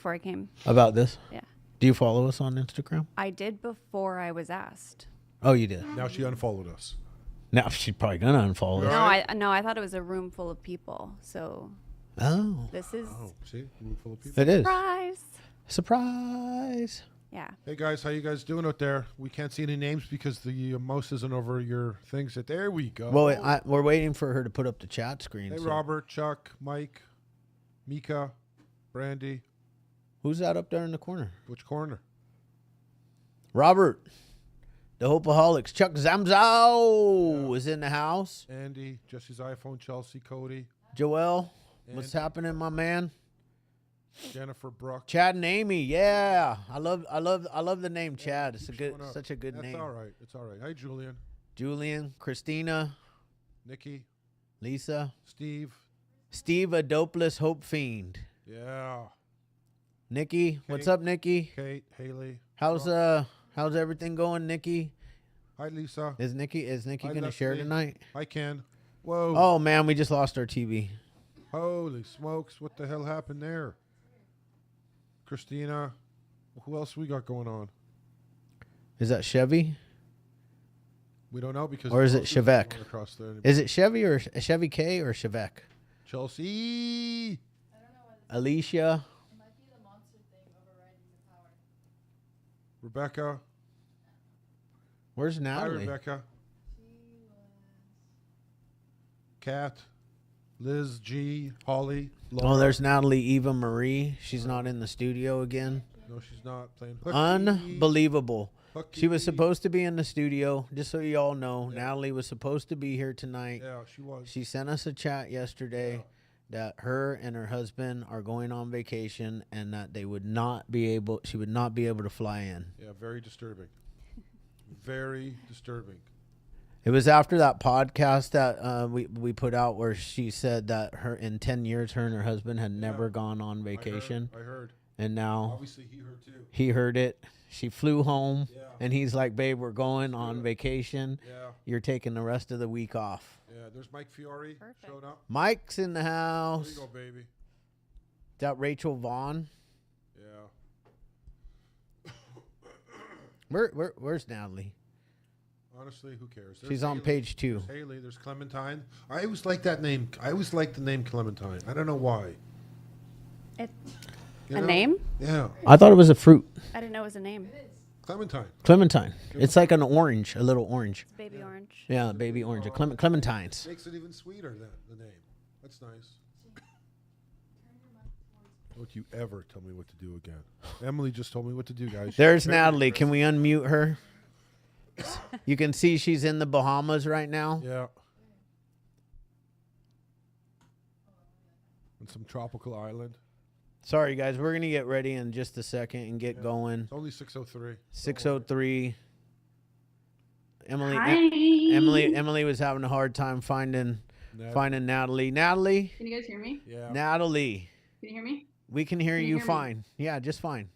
before I came. About this? Yeah. Do you follow us on Instagram? I did before I was asked. Oh, you did. Now she unfollowed us. Now she's probably gonna unfollow us. No, I thought it was a room full of people. So Oh, this is See, room full of people. it is. surprise. Surprise. Yeah. Hey guys, how you guys doing out there? We can't see any names because the mouse isn't over your things. There we go. Well, we're waiting for her to put up the chat screen. Hey so- Robert, Chuck, Mike, Mika, Brandy. Who's that up there in the corner? Which corner? Robert, the Hopeaholics. Chuck Zamzow is in the house. Andy, Jesse's iPhone, Chelsea, Cody, Joel, what's Andy. happening, my man? Jennifer, Brooke. Chad and Amy. Yeah, I love the name Chad. It's such a good That's name. all right. It's all right. Hi, Julian, Julian, Christina, Nikki, Lisa, Steve. Steve, a dopeless hope fiend. Yeah. Nikki, what's up, Nikki? Kate, Haley. How's everything going, Nikki? Hi, Lisa. Is Nikki Hi, gonna share Leslie. tonight? Hi, Ken. Whoa. Oh man, we just lost our TV. Holy smokes. What the hell happened there? Christina. Who else we got going on? Is that Chevy? We don't know because... Or is it Chevette? Across there. Is it Chevy or Chevy K or Chevette? Chelsea. Alicia. Rebecca. Where's Hi, Natalie? Rebecca. Kat. Liz, G, Holly. Laura. Oh, there's Natalie Eva Marie. She's not in the studio again. No, she's not playing. Unbelievable. Hooky. She was supposed to be in the studio, just so you all know. Natalie was supposed to be here tonight. Yeah, she was. She sent us a chat yesterday that her and her husband are going on vacation and that she would not be able to fly in. Yeah, very disturbing. Very disturbing. It was after that podcast that we put out where she said that in 10 years her and her husband had never gone on vacation. I heard. And now Obviously, he heard too. he heard it. She flew home, Yeah. and he's like, babe, we're going on vacation. Yeah. You're taking the rest of the week off. Yeah, there's Mike Fiore. Perfect. Showed up. Mike's in the There house. you go, baby. Is that Rachel Vaughn? Yeah. Where's Natalie? Honestly, who cares? There's She's on Haley. page 2. There's Haley. There's Clementine. I always like that name. I always like the name Clementine. I don't know why. It, You a know? name? Yeah. I thought it was a fruit. I didn't know it was a name. Clementine. Clementine. It's like an orange, a little orange. It's baby orange. Yeah, baby orange. A clementines. Makes it even sweeter, the name. That's nice. Don't you ever tell me what to do again. Emily just told me what to do, guys. There's She's very Natalie. Can aggressive. we unmute her? You can see she's in the Bahamas right now. Yeah. On some tropical island. Sorry, guys. We're going to get ready in just a second and get going. It's only 6:03. 6:03. Emily, Hi. Emily was having a hard time finding Natalie. Natalie, Can you guys hear me? Yeah. Natalie, Can you hear me? we can hear you hear me? fine. Yeah, just fine.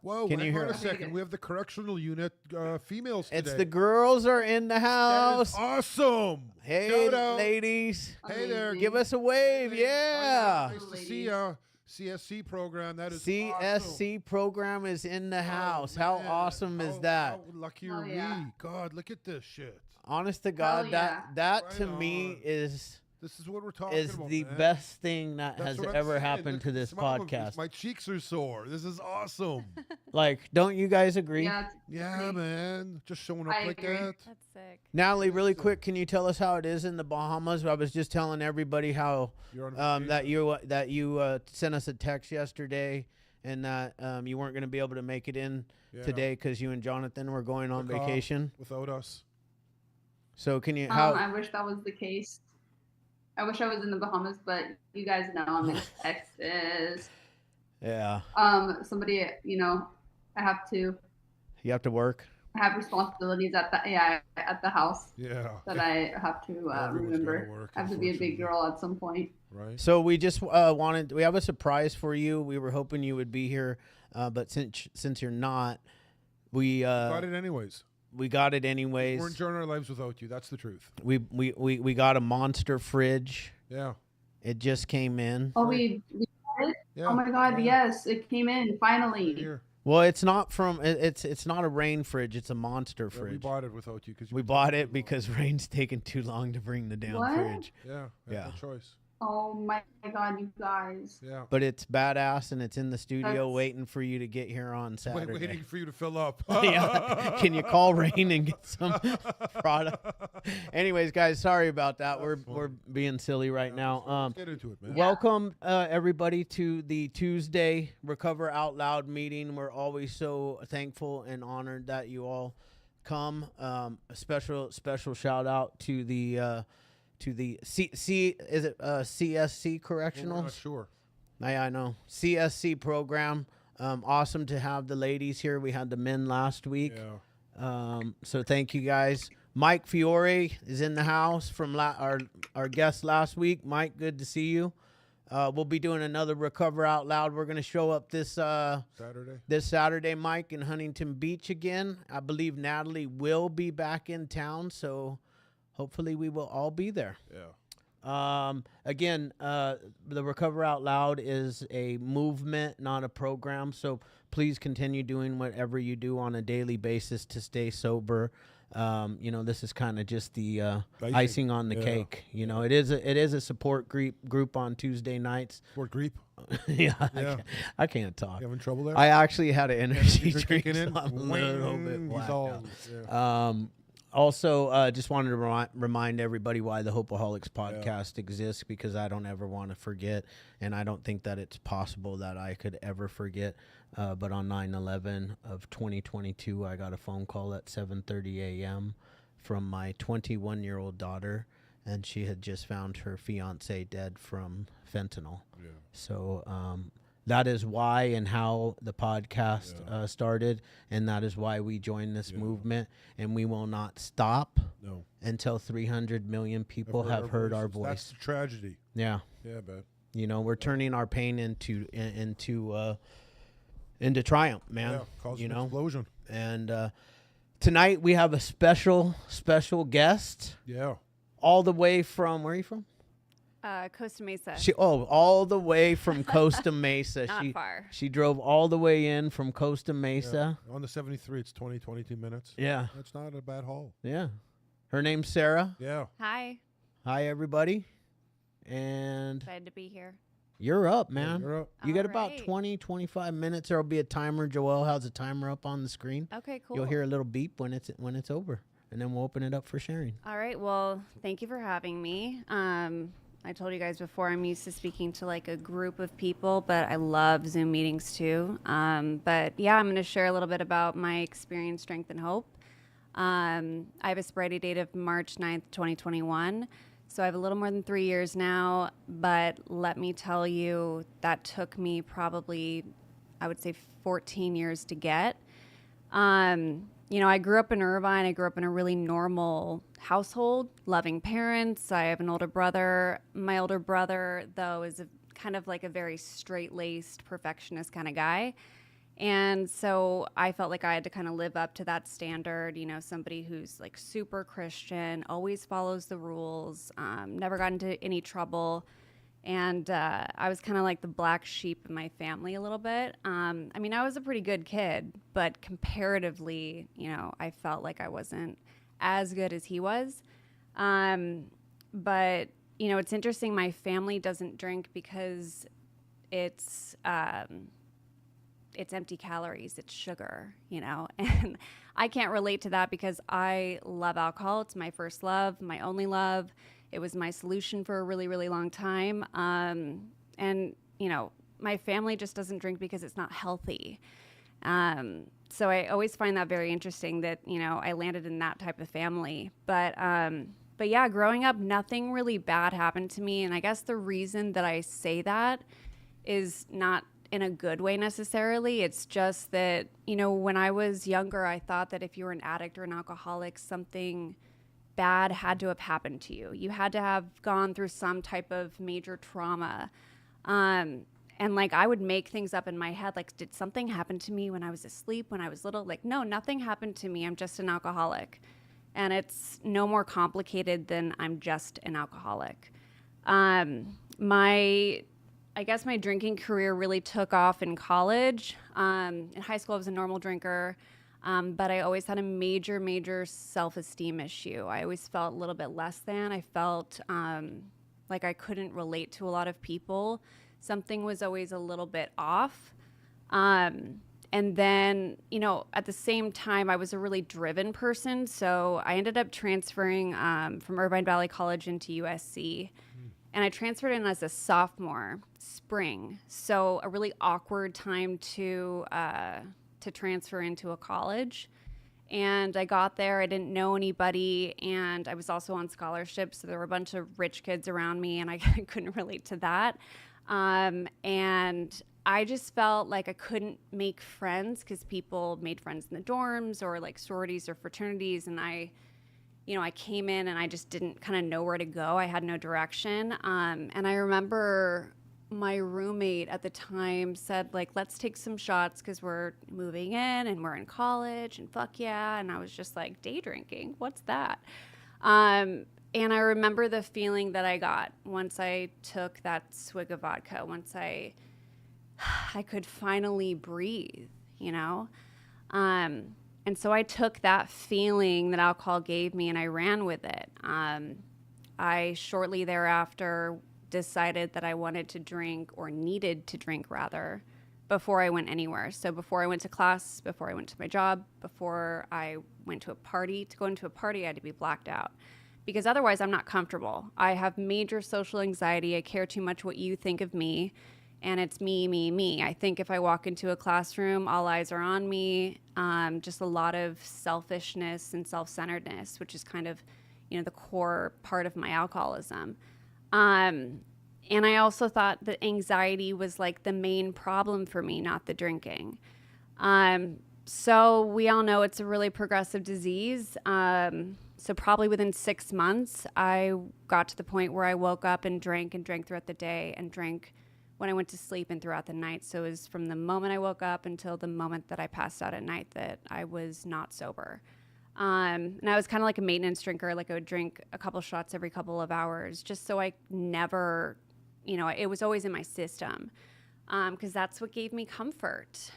Whoa, Can you hang hear on a us? second. We have the correctional unit females today. It's the girls are in the That house. is awesome. Hey, Shout out. ladies, Hey there. Amazing. give us a wave. Yeah. Nice to see ya. CSC program. That is CSC program is in the awesome. house. Oh, How man. awesome is that? How lucky Oh, are yeah. we? God, look at this shit. Honest to God, yeah. that Right to me on. is This is what we're talking about, the man. best thing that That's has what I'm ever saying. happened Look to at the this smile on my face. podcast. My cheeks are sore. This is awesome. Like, don't you guys agree? Yeah. it's Yeah, great. man. Just showing up I like agree. that. That's sick. Natalie, really quick, can you tell us how it is in the Bahamas? I was just telling everybody how You're on that you sent us a text yesterday, and that you weren't going to be able to make it in Yeah. today because you and Jonathan were going on Took off vacation. without us. So can you how? I wish that was the case. I wish I was in the Bahamas, but you guys know I'm in Texas. Yeah, Somebody, I have to you have to work. have responsibilities at the house Yeah. that I have to Everyone's gotta remember. work, I have to be a big unfortunately. girl at some point. Right. So we just we have a surprise for you. We were hoping you would be here, but since you're not, we Got it anyways. we got it anyways. We're enjoying our lives without you. That's the truth. We got a monster fridge. Yeah. It just came in. Oh, we got it? Yeah. Oh my God, yeah. yes, it came in Right finally. here. Well, it's not from. It's not a rain fridge. It's a monster Yeah, fridge. we bought it without you because We bought it because rain's taking too long to bring the damn What? fridge. Yeah. Yeah. No choice. Oh my God, you guys. Yeah. But it's badass and it's in the studio That's- waiting for you to get here on Saturday. Waiting for you to fill up. Yeah. Can you call Rain and get some product? Anyways, guys, sorry about that. We're being silly right now. Let's get into it, man. Welcome everybody to the Tuesday Recover Out Loud meeting. We're always so thankful and honored that you all come. A special shout out to the CSC We're not Correctionals. sure. I know. CSC program. Awesome to have the ladies here. We had the men last week. Yeah. So thank you guys. Mike Fiore is in the house from our guest last week. Mike, good to see you. We'll be doing another Recover Out Loud. We're going to show up this Saturday, Mike, in Huntington Beach again. I believe Natalie will be back in town, so hopefully we will all be there. Yeah. Again, the Recover Out Loud is a movement, not a program. So please continue doing whatever you do on a daily basis to stay sober. This is kind of just the icing on the cake. It is a support group on Tuesday nights. Support group. Yeah, Yeah. I can't talk. You having trouble there? I actually had an energy You're drink. kicking in? So I'm a little bit He's blacked all, out. yeah. Also, just wanted to remind everybody why the Hopeaholics podcast exists, because I don't ever want to forget, and I don't think that it's possible that I could ever forget. But on 9/11 of 2022, I got a phone call at 7:30 a.m. from my 21-year-old daughter, and she had just found her fiance dead from fentanyl. Yeah. So that is why and how the podcast started, and that is why we joined this movement, and we will not stop until 300 million people have heard our voice. That's the tragedy. Yeah. Yeah, man. We're turning our pain into triumph, man. Yeah, cause an explosion. And tonight we have a special guest. Yeah. All the way from, where are you from? Costa Mesa. All the way from Costa Mesa. Not far. She drove all the way in from Costa Mesa. On the 73, it's 22 minutes. Yeah. That's not a bad haul. Yeah. Her name's Sarah. Yeah. Hi. Hi, everybody. And Excited to be here. you're up, man. You're up. You got All about right. 20, 25 minutes. There'll be a timer. Joelle has a timer up on the screen. Okay, cool. You'll hear a little beep when it's over, and then we'll open it up for sharing. All right. Well, thank you for having me. I told you guys before, I'm used to speaking to like a group of people, but I love Zoom meetings too. But yeah, I'm going to share a little bit about my experience, strength, and hope. I have a sobriety date of March 9th, 2021. So I have a little more than 3 years now, but let me tell you, that took me probably, I would say 14 years to get. I grew up in Irvine. I grew up in a really normal household, loving parents. I have an older brother. My older brother, though, is kind of like a very straight-laced, perfectionist kind of guy. And so I felt like I had to kind of live up to that standard, somebody who's like super Christian, always follows the rules, never got into any trouble. And I was kind of like the black sheep in my family a little bit. I was a pretty good kid, but comparatively, I felt like I wasn't as good as he was. But, it's interesting. My family doesn't drink because it's empty calories, it's sugar, and I can't relate to that because I love alcohol. It's my first love, my only love. It was my solution for a really, really long time. My family just doesn't drink because it's not healthy. So I always find that very interesting that, I landed in that type of family. But yeah, growing up, nothing really bad happened to me. And I guess the reason that I say that is not in a good way necessarily. It's just that, when I was younger, I thought that if you were an addict or an alcoholic, something bad had to have happened to you. You had to have gone through some type of major trauma. And like, I would make things up in my head. Like, did something happen to me when I was asleep, when I was little? Like, no, nothing happened to me. I'm just an alcoholic. And it's no more complicated than I'm just an alcoholic. My I guess my drinking career really took off in college. In high school, I was a normal drinker, but I always had a major self-esteem issue. I always felt a little bit less than. I felt like I couldn't relate to a lot of people. Something was always a little bit off. And then, at the same time, I was a really driven person. So I ended up transferring from Irvine Valley College into USC. And I transferred in as a sophomore, spring. So a really awkward time to transfer into a college. And I got there, I didn't know anybody, and I was also on scholarship. So there were a bunch of rich kids around me, and I couldn't relate to that. And I just felt like I couldn't make friends because people made friends in the dorms or like sororities or fraternities. And I came in and I just didn't kind of know where to go. I had no direction. And I remember my roommate at the time said, like, let's take some shots because we're moving in and we're in college and fuck yeah. And I was just like, day drinking, what's that? And I remember the feeling that I got once I took that swig of vodka, once I could finally breathe, And so I took that feeling that alcohol gave me and I ran with it. I shortly thereafter decided that I wanted to drink, or needed to drink rather, before I went anywhere. So before I went to class, before I went to my job, before I went to a party, to go into a party, I had to be blacked out. Because otherwise I'm not comfortable. I have major social anxiety. I care too much what you think of me. And it's me. I think if I walk into a classroom, all eyes are on me. Just a lot of selfishness and self-centeredness, which is kind of, the core part of my alcoholism. And I also thought that anxiety was like the main problem for me, not the drinking. So we all know it's a really progressive disease. So probably within 6 months, I got to the point where I woke up and drank throughout the day and drank when I went to sleep and throughout the night. So it was from the moment I woke up until the moment that I passed out at night that I was not sober. And I was kind of like a maintenance drinker. Like I would drink a couple shots every couple of hours just so I never, it was always in my system, because that's what gave me comfort.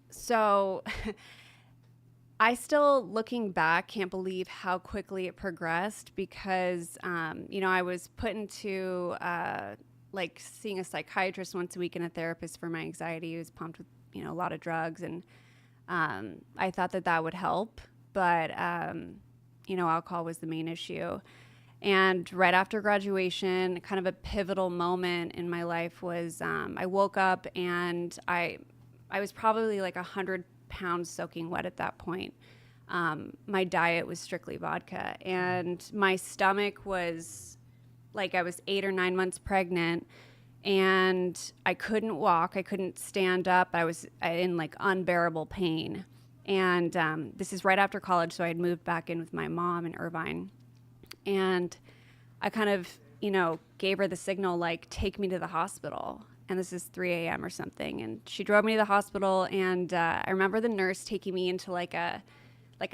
So I still, looking back, can't believe how quickly it progressed because, I was put into like seeing a psychiatrist once a week and a therapist for my anxiety. He was pumped with, a lot of drugs. And I thought that would help. But, alcohol was the main issue. And right after graduation, kind of a pivotal moment in my life was I woke up and I was probably like 100 pounds soaking wet at that point. My diet was strictly vodka. And my stomach was like I was 8 or 9 months pregnant and I couldn't walk. I couldn't stand up. I was in like unbearable pain. And this is right after college. So I had moved back in with my mom in Irvine. And I kind of, gave her the signal, like, take me to the hospital. And this is 3 a.m. or something. And she drove me to the hospital. And I remember the nurse taking me into like a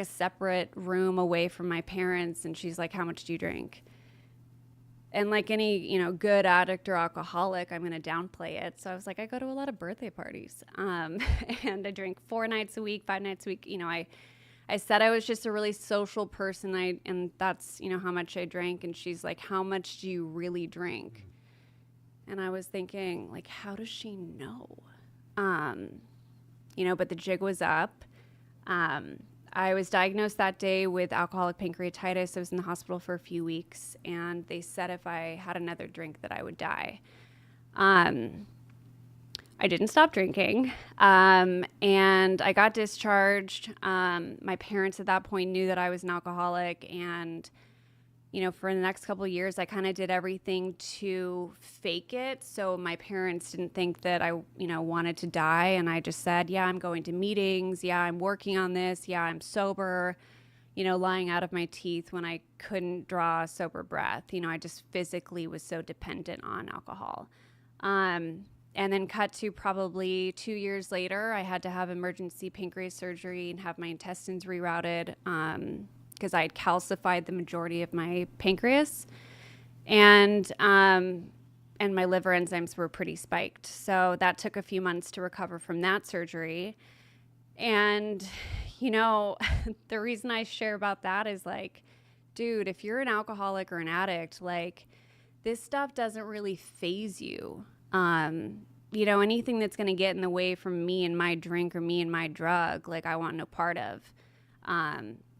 separate room away from my parents. And she's like, how much do you drink? And like any, good addict or alcoholic, I'm going to downplay it. So I was like, I go to a lot of birthday parties. And I drink 4 nights a week, 5 nights a week. I said I was just a really social person. And that's, how much I drank. And she's like, how much do you really drink? And I was thinking, like, how does she know? But the jig was up. I was diagnosed that day with alcoholic pancreatitis. I was in the hospital for a few weeks, and they said if I had another drink that I would die. I didn't stop drinking, and I got discharged. My parents at that point knew that I was an alcoholic, and for the next couple of years, I kind of did everything to fake it. So my parents didn't think that I, wanted to die. And I just said, yeah, I'm going to meetings. Yeah, I'm working on this. Yeah, I'm sober, lying out of my teeth when I couldn't draw a sober breath. I just physically was so dependent on alcohol. And then cut to probably 2 years later, I had to have emergency pancreas surgery and have my intestines rerouted. Because I had calcified the majority of my pancreas. And and my liver enzymes were pretty spiked. So that took a few months to recover from that surgery. And, you know, the reason I share about that is like, dude, if you're an alcoholic or an addict, like this stuff doesn't really faze you. You know, anything that's going to get in the way from me and my drink or me and my drug, like I want no part of.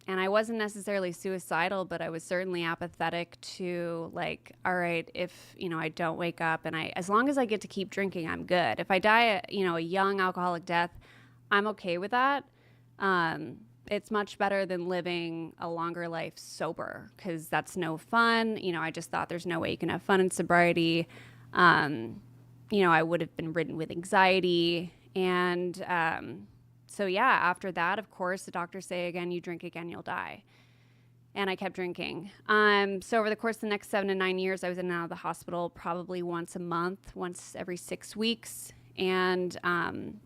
And I wasn't necessarily suicidal, but I was certainly apathetic to like, all right, if, you know, I don't wake up and as long as I get to keep drinking, I'm good. If I die, you know, a young alcoholic death, I'm okay with that. It's much better than living a longer life sober, because that's no fun. You know, I just thought there's no way you can have fun in sobriety. You know, I would have been ridden with anxiety. And so, yeah, after that, of course, the doctors say again, you drink again, you'll die. And I kept drinking. So over the course of the next 7 to 9 years, I was in and out of the hospital probably once a month, once every 6 weeks. And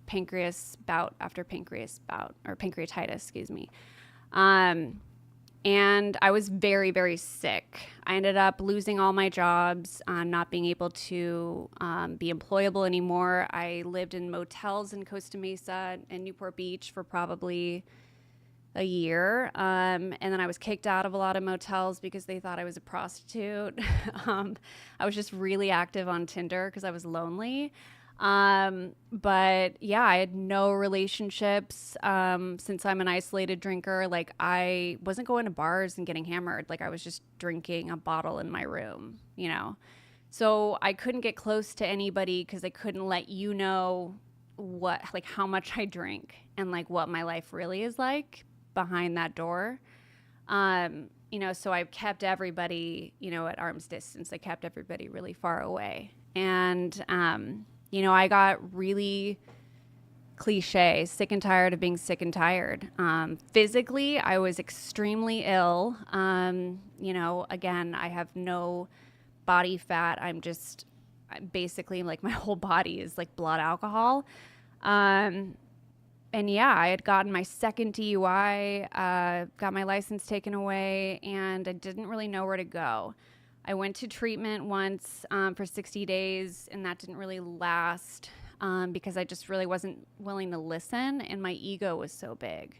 pancreas bout after pancreas bout, or pancreatitis, excuse me. And I was very, very sick. I ended up losing all my jobs, not being able to be employable anymore. I lived in motels in Costa Mesa and Newport Beach for probably a year. And then I was kicked out of a lot of motels because they thought I was a prostitute. I was just really active on Tinder because I was lonely. But yeah, I had no relationships, since I'm an isolated drinker. Like I wasn't going to bars and getting hammered. Like I was just drinking a bottle in my room, you know? So I couldn't get close to anybody because I couldn't let you know like how much I drink and like what my life really is like behind that door. You know, so I kept everybody, you know, at arm's distance. I kept everybody really far away. And, you know, I got really cliche, sick and tired of being sick and tired. Physically, I was extremely ill. You know, again, I have no body fat. I'm basically like my whole body is like blood alcohol. And yeah, I had gotten my second DUI, got my license taken away, and I didn't really know where to go. I went to treatment once for 60 days, and that didn't really last because I just really wasn't willing to listen, and my ego was so big.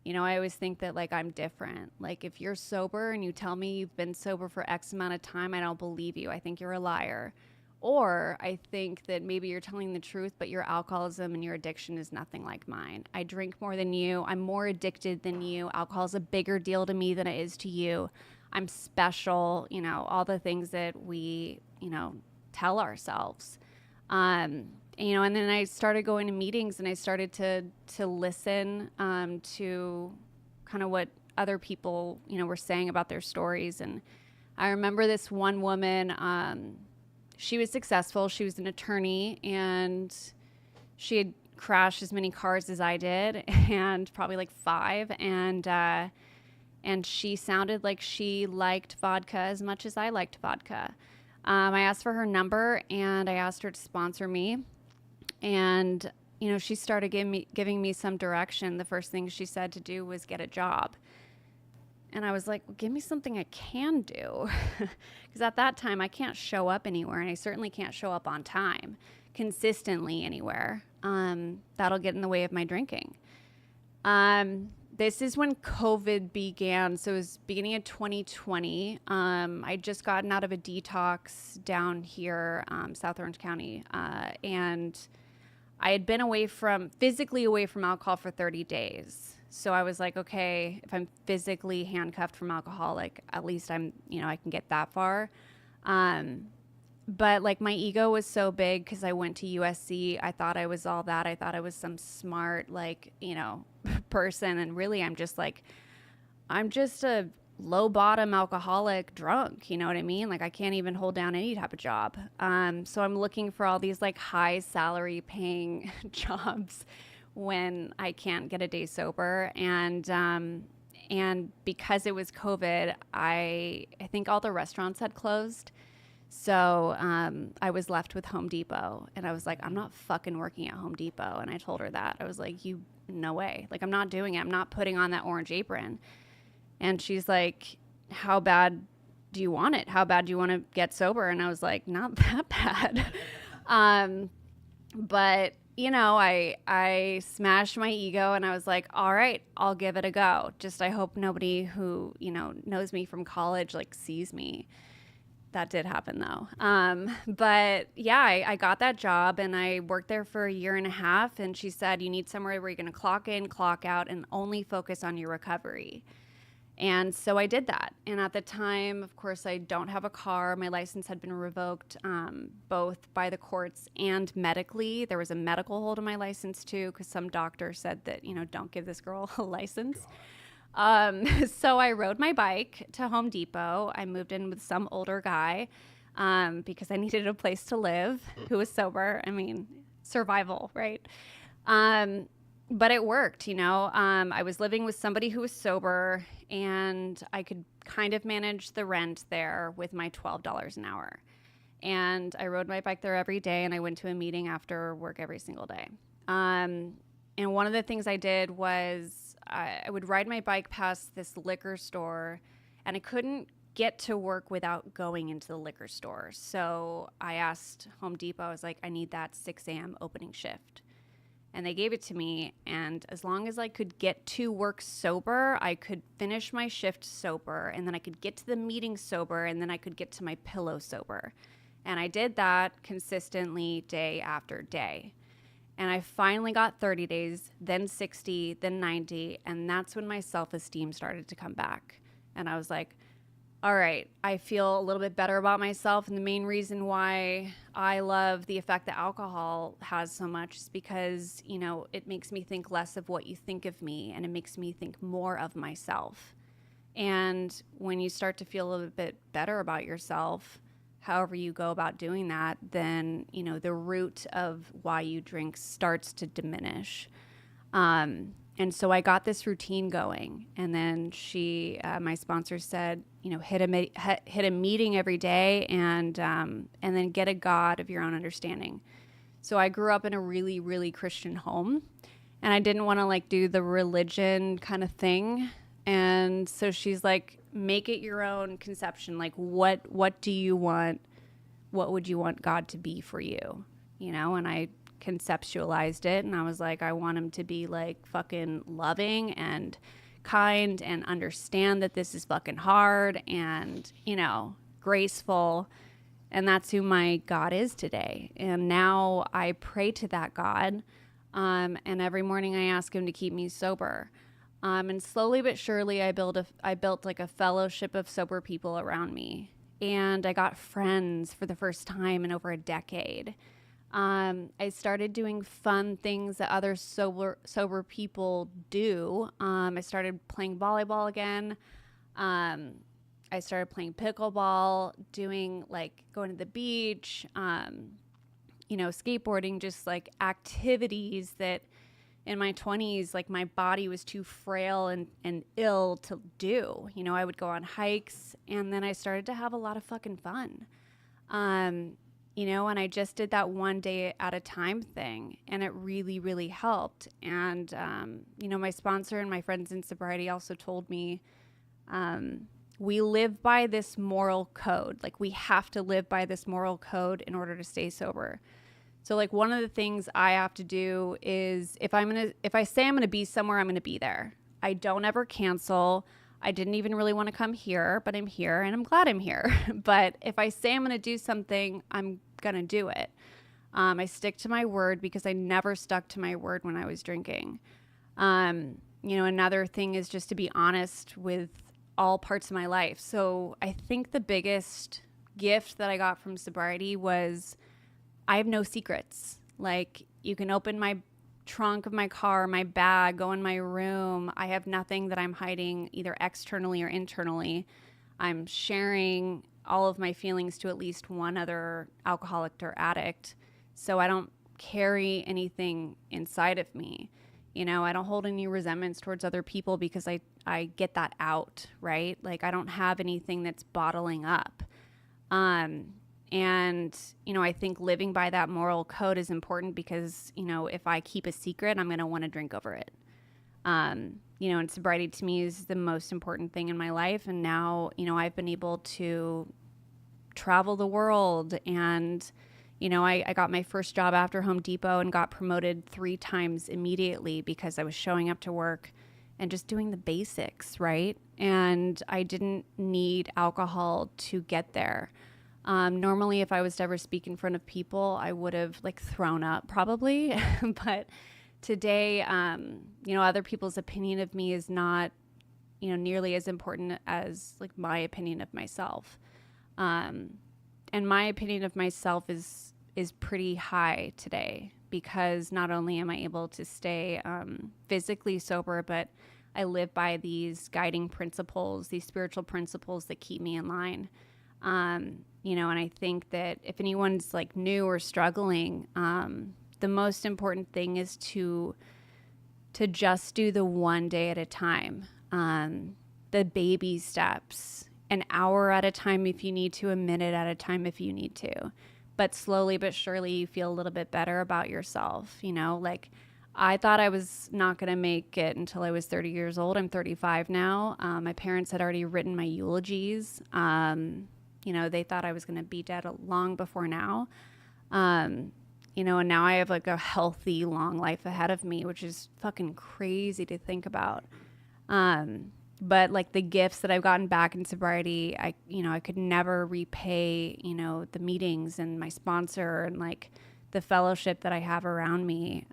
You know, I always think that, like, I'm different. Like, if you're sober and you tell me you've been sober for X amount of time, I don't believe you. I think you're a liar. Or I think that maybe you're telling the truth, but your alcoholism and your addiction is nothing like mine. I drink more than you. I'm more addicted than you. Alcohol is a bigger deal to me than it is to you. I'm special, you know, all the things that we, you know, tell ourselves. You know, and then I started going to meetings and I started to listen to kind of what other people, you know, were saying about their stories. And I remember this one woman, she was successful. She was an attorney and she had crashed as many cars as I did, and probably like 5. And she sounded like she liked vodka as much as I liked vodka. I asked for her number and I asked her to sponsor me. And, you know, she started giving me some direction. The first thing she said to do was get a job. And I was like, well, give me something I can do. Because at that time, I can't show up anywhere. And I certainly can't show up on time consistently anywhere. That'll get in the way of my drinking. This is when COVID began. So it was beginning of 2020. I'd just gotten out of a detox down here, South Orange County. And I had been physically away from alcohol for 30 days. So I was like, okay, if I'm physically handcuffed from alcohol, like at least I'm, you know, I can get that far. But like my ego was so big because I went to USC. I thought I was all that. I thought I was some smart, like, you know, person. And really I'm just a low bottom alcoholic drunk. You know what I mean? Like I can't even hold down any type of job. So I'm looking for all these like high salary paying jobs when I can't get a day sober. And because it was COVID, I think all the restaurants had closed. So I was left with Home Depot, and I was like, I'm not fucking working at Home Depot. And I told her that. I was like, no way. Like, I'm not doing it. I'm not putting on that orange apron. And she's like, how bad do you want it? How bad do you want to get sober? And I was like, not that bad. But you know, I smashed my ego and I was like, all right, I'll give it a go. Just I hope nobody who, you know, knows me from college like sees me. That did happen though. But yeah, I got that job and I worked there for a year and a half. And she said, you need somewhere where you're going to clock in, clock out, and only focus on your recovery. And so I did that. And at the time, of course, I don't have a car. My license had been revoked both by the courts and medically. There was a medical hold on my license too, because some doctor said that, you know, don't give this girl a license. So I rode my bike to Home Depot. I moved in with some older guy because I needed a place to live who was sober. I mean, survival, right? But it worked, you know. I was living with somebody who was sober, and I could kind of manage the rent there with my $12 an hour. And I rode my bike there every day, and I went to a meeting after work every single day. And one of the things I did was I would ride my bike past this liquor store, and I couldn't get to work without going into the liquor store. So I asked Home Depot, I was like, I need that 6 a.m. opening shift. And they gave it to me, and as long as I could get to work sober, I could finish my shift sober, and then I could get to the meeting sober, and then I could get to my pillow sober. And I did that consistently day after day. And I finally got 30 days, then 60, then 90, and that's when my self-esteem started to come back. And I was like, all right, I feel a little bit better about myself. And the main reason why I love the effect that alcohol has so much is because, you know, it makes me think less of what you think of me, and it makes me think more of myself. And when you start to feel a little bit better about yourself, however you go about doing that, then, you know, the root of why you drink starts to diminish. And so I got this routine going, and then my sponsor said, you know, hit a meeting every day, and then get a God of your own understanding. So I grew up in a really, really Christian home, and I didn't want to like do the religion kind of thing. And so she's like, make it your own conception. Like, what do you want? What would you want God to be for you? You know, and I conceptualized it, and I was like, I want him to be like fucking loving and kind and understand that this is fucking hard and, you know, graceful. And that's who my God is today. And now I pray to that God. And every morning I ask him to keep me sober. And slowly but surely I built like a fellowship of sober people around me. And I got friends for the first time in over a decade. I started doing fun things that other sober people do. I started playing volleyball again. I started playing pickleball, doing like going to the beach, you know, skateboarding, just like activities that in my 20s, like my body was too frail and ill to do. You know, I would go on hikes, and then I started to have a lot of fucking fun. You know, and I just did that one day at a time thing, and it really, really helped. And, you know, my sponsor and my friends in sobriety also told me, we live by this moral code. Like, we have to live by this moral code in order to stay sober. So, like, one of the things I have to do is if I say I'm going to be somewhere, I'm going to be there. I don't ever cancel. I didn't even really want to come here, but I'm here, and I'm glad I'm here. But if I say I'm going to do something, I'm going to do it. I stick to my word because I never stuck to my word when I was drinking. You know, another thing is just to be honest with all parts of my life. So I think the biggest gift that I got from sobriety was I have no secrets. Like, you can open my trunk of my car, my bag, go in my room. I have nothing that I'm hiding either externally or internally. I'm sharing all of my feelings to at least one other alcoholic or addict. So I don't carry anything inside of me. You know, I don't hold any resentments towards other people because I get that out, right? Like, I don't have anything that's bottling up. And, you know, I think living by that moral code is important because, you know, if I keep a secret, I'm going to want to drink over it. and sobriety to me is the most important thing in my life. And now, I've been able to travel the world, and I got my first job after Home Depot and got promoted 3 times immediately because I was showing up to work and just doing the basics, right? And I didn't need alcohol to get there. Normally, if I was to ever speak in front of people, I would have like thrown up probably. But today, other people's opinion of me is not, nearly as important as like my opinion of myself. And my opinion of myself is pretty high today, because not only am I able to stay physically sober, but I live by these guiding principles, these spiritual principles that keep me in line. And I think that if anyone's like new or struggling, the most important thing is to just do the one day at a time, the baby steps, an hour at a time if you need to, a minute at a time if you need to. But slowly but surely you feel a little bit better about yourself. Like I thought I was not going to make it until I was 30 years old. I'm 35 now. My parents had already written my eulogies. They thought I was going to be dead long before now. And now I have like a healthy, long life ahead of me, which is fucking crazy to think about. But like the gifts that I've gotten back in sobriety, I could never repay, the meetings and my sponsor and like the fellowship that I have around me.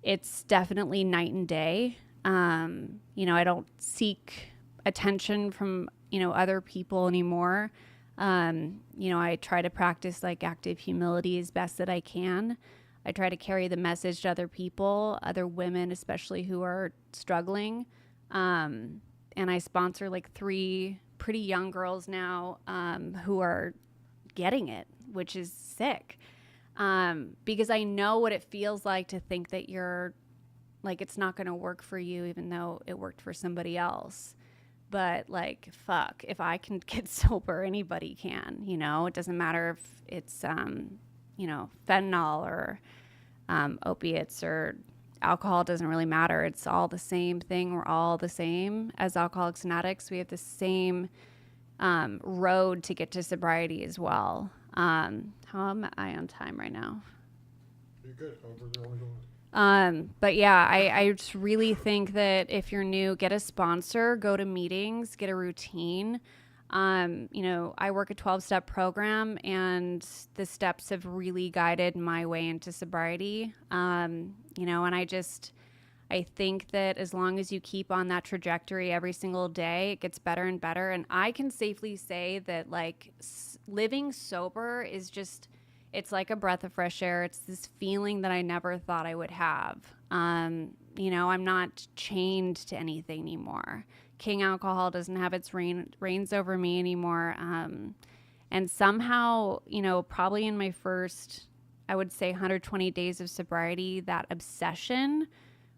It's definitely night and day. I don't seek attention from, other people anymore. I try to practice like active humility as best that I can. I try to carry the message to other people, other women, especially who are struggling. And I sponsor like 3 pretty young girls now who are getting it, which is sick. Because I know what it feels like to think that you're like, it's not going to work for you, even though it worked for somebody else. But like, fuck, if I can get sober, anybody can, it doesn't matter if it's, fentanyl or opiates or alcohol. It doesn't really matter. It's all the same thing. We're all the same as alcoholics and addicts. We have the same road to get to sobriety as well. How am I on time right now? You're good. However, they're only going. But yeah, I just really think that if you're new, get a sponsor, go to meetings, get a routine. I work a 12-step program, and the steps have really guided my way into sobriety. And I think that as long as you keep on that trajectory every single day, it gets better and better. And I can safely say that like living sober is just, it's like a breath of fresh air. It's this feeling that I never thought I would have. I'm not chained to anything anymore. King alcohol doesn't have its reins over me anymore. And somehow, probably in my first, I would say 120 days of sobriety, that obsession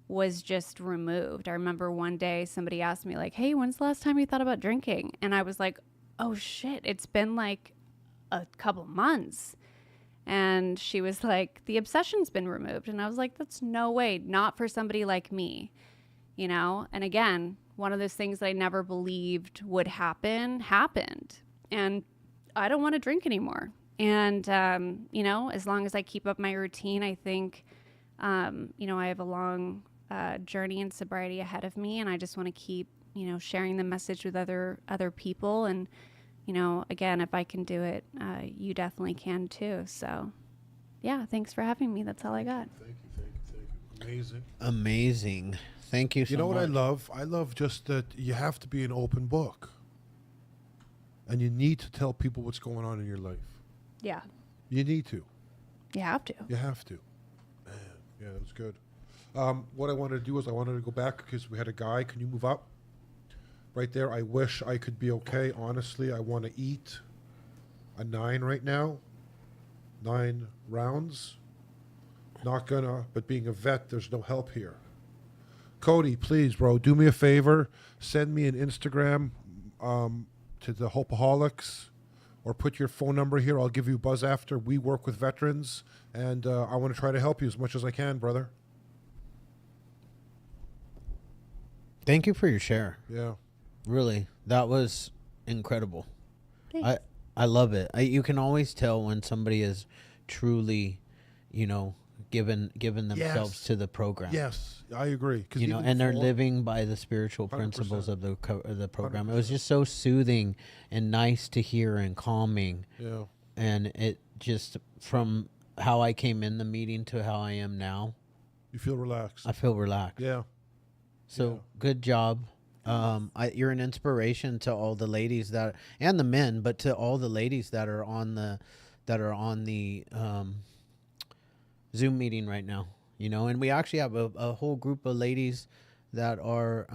was just removed. I remember one day somebody asked me like, hey, when's the last time you thought about drinking? And I was like, oh shit, it's been like a couple months. And she was like, the obsession's been removed. And I was like, that's no way, not for somebody like me, And again, one of those things that I never believed would happen, happened. And I don't want to drink anymore. And, as long as I keep up my routine, I think, I have a long journey in sobriety ahead of me. And I just want to keep, sharing the message with other people. And, again, if I can do it, you definitely can too. So, yeah, thanks for having me. That's all I got. Thank you. Amazing. Amazing. Thank you so much. You know what I love? I love just that you have to be an open book. And you need to tell people what's going on in your life. Yeah. You need to. You have to. You have to. Man, yeah, that was good. What I wanted to do is I wanted to go back because we had a guy. Can you move up? Right there. I wish I could be okay. Honestly, I want to eat a 9 right now. 9 rounds. Not gonna, but being a vet, there's no help here. Cody, please, bro, do me a favor. Send me an Instagram to the Hopeaholics, or put your phone number here. I'll give you a buzz after. We work with veterans, and I want to try to help you as much as I can, brother. Thank you for your share. Yeah. Really, that was incredible. Thanks. I love it. You can always tell when somebody is truly, you know, given themselves Yes. to the program. Yes, I agree. You know, and they're living by the spiritual 100%. principles of the program. It was 100%. just so soothing and nice to hear and calming. Yeah. And it just, from how I came in the meeting to how I am now, You feel relaxed. I feel relaxed. Yeah. So Yeah. good job. You're an inspiration to all the ladies and the men, but to all the ladies that are on the Zoom meeting right now. You know, and we actually have a whole group of ladies that are,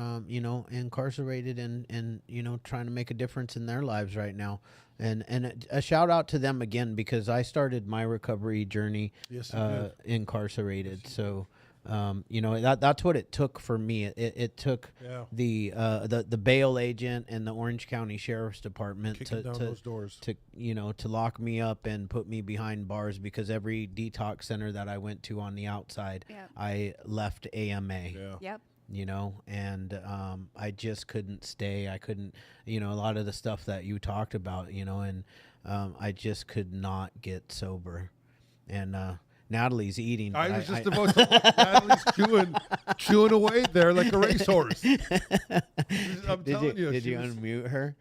incarcerated and trying to make a difference in their lives right now. And a shout out to them again, because I started my recovery journey Yes, you did. incarcerated. So. That's what it took for me. It took Yeah. the bail agent and the Orange County Sheriff's Department Kicking down those doors. to lock me up and put me behind bars, because every detox center that I went to on the outside, Yep. I left AMA. Yeah. Yep. And I just couldn't stay. I couldn't, a lot of the stuff that you talked about, and I just could not get sober. And Natalie's eating. I was just about to. Natalie's chewing away there like a racehorse. I'm telling you. Did you unmute her?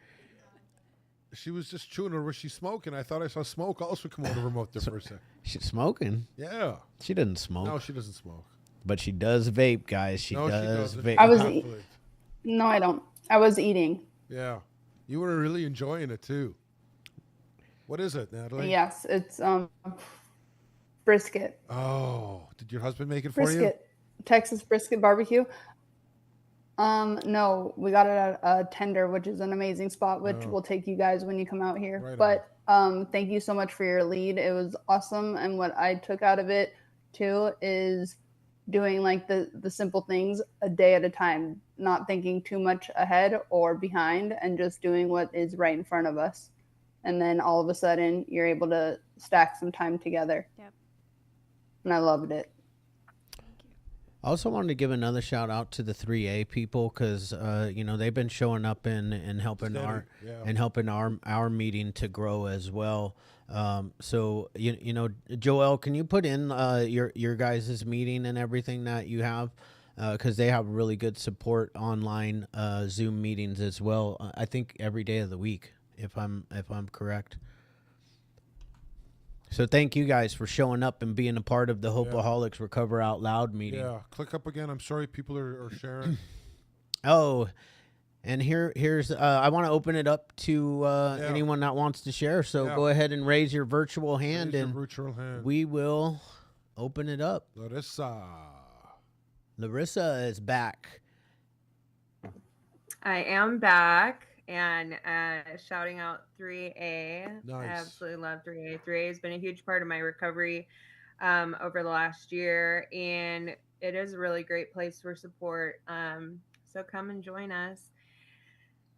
She was just chewing, or was she smoking? I thought I saw smoke also come out of her mouth there for a second. She's smoking. Yeah. She doesn't smoke. No, she doesn't smoke. But she does vape, guys. She No, she does doesn't. vape. I was Happily. No, I don't. I was eating. Yeah. You were really enjoying it too. What is it, Natalie? Yes, it's brisket. Oh, did your husband make it for you? Brisket. Texas brisket barbecue. No, we got it at Tender, which is an amazing spot, which Oh. will take you guys when you come out here. Right on. But thank you so much for your lead. It was awesome. And what I took out of it too is doing like the simple things a day at a time, not thinking too much ahead or behind, and just doing what is right in front of us. And then all of a sudden you're able to stack some time together. Yep. And I loved it. I also wanted to give another shout out to the 3A people, because they've been showing up and helping Steady, yeah. helping our meeting to grow as well. So Joel, can you put in your guys' meeting and everything that you have, because they have really good support online Zoom meetings as well. I think every day of the week, if I'm correct. So thank you guys for showing up and being a part of the Hopeaholics Recover Out Loud meeting. Yeah. Click up again. I'm sorry people are sharing. Oh, and here's I want to open it up to anyone that wants to share. So Yeah. go ahead and raise your virtual hand, Raise your and virtual hand. we will open it up. Larissa is back. I am back, and shouting out 3A. Nice. I absolutely love 3A. 3A has been a huge part of my recovery over the last year, and it is a really great place for support. So come and join us.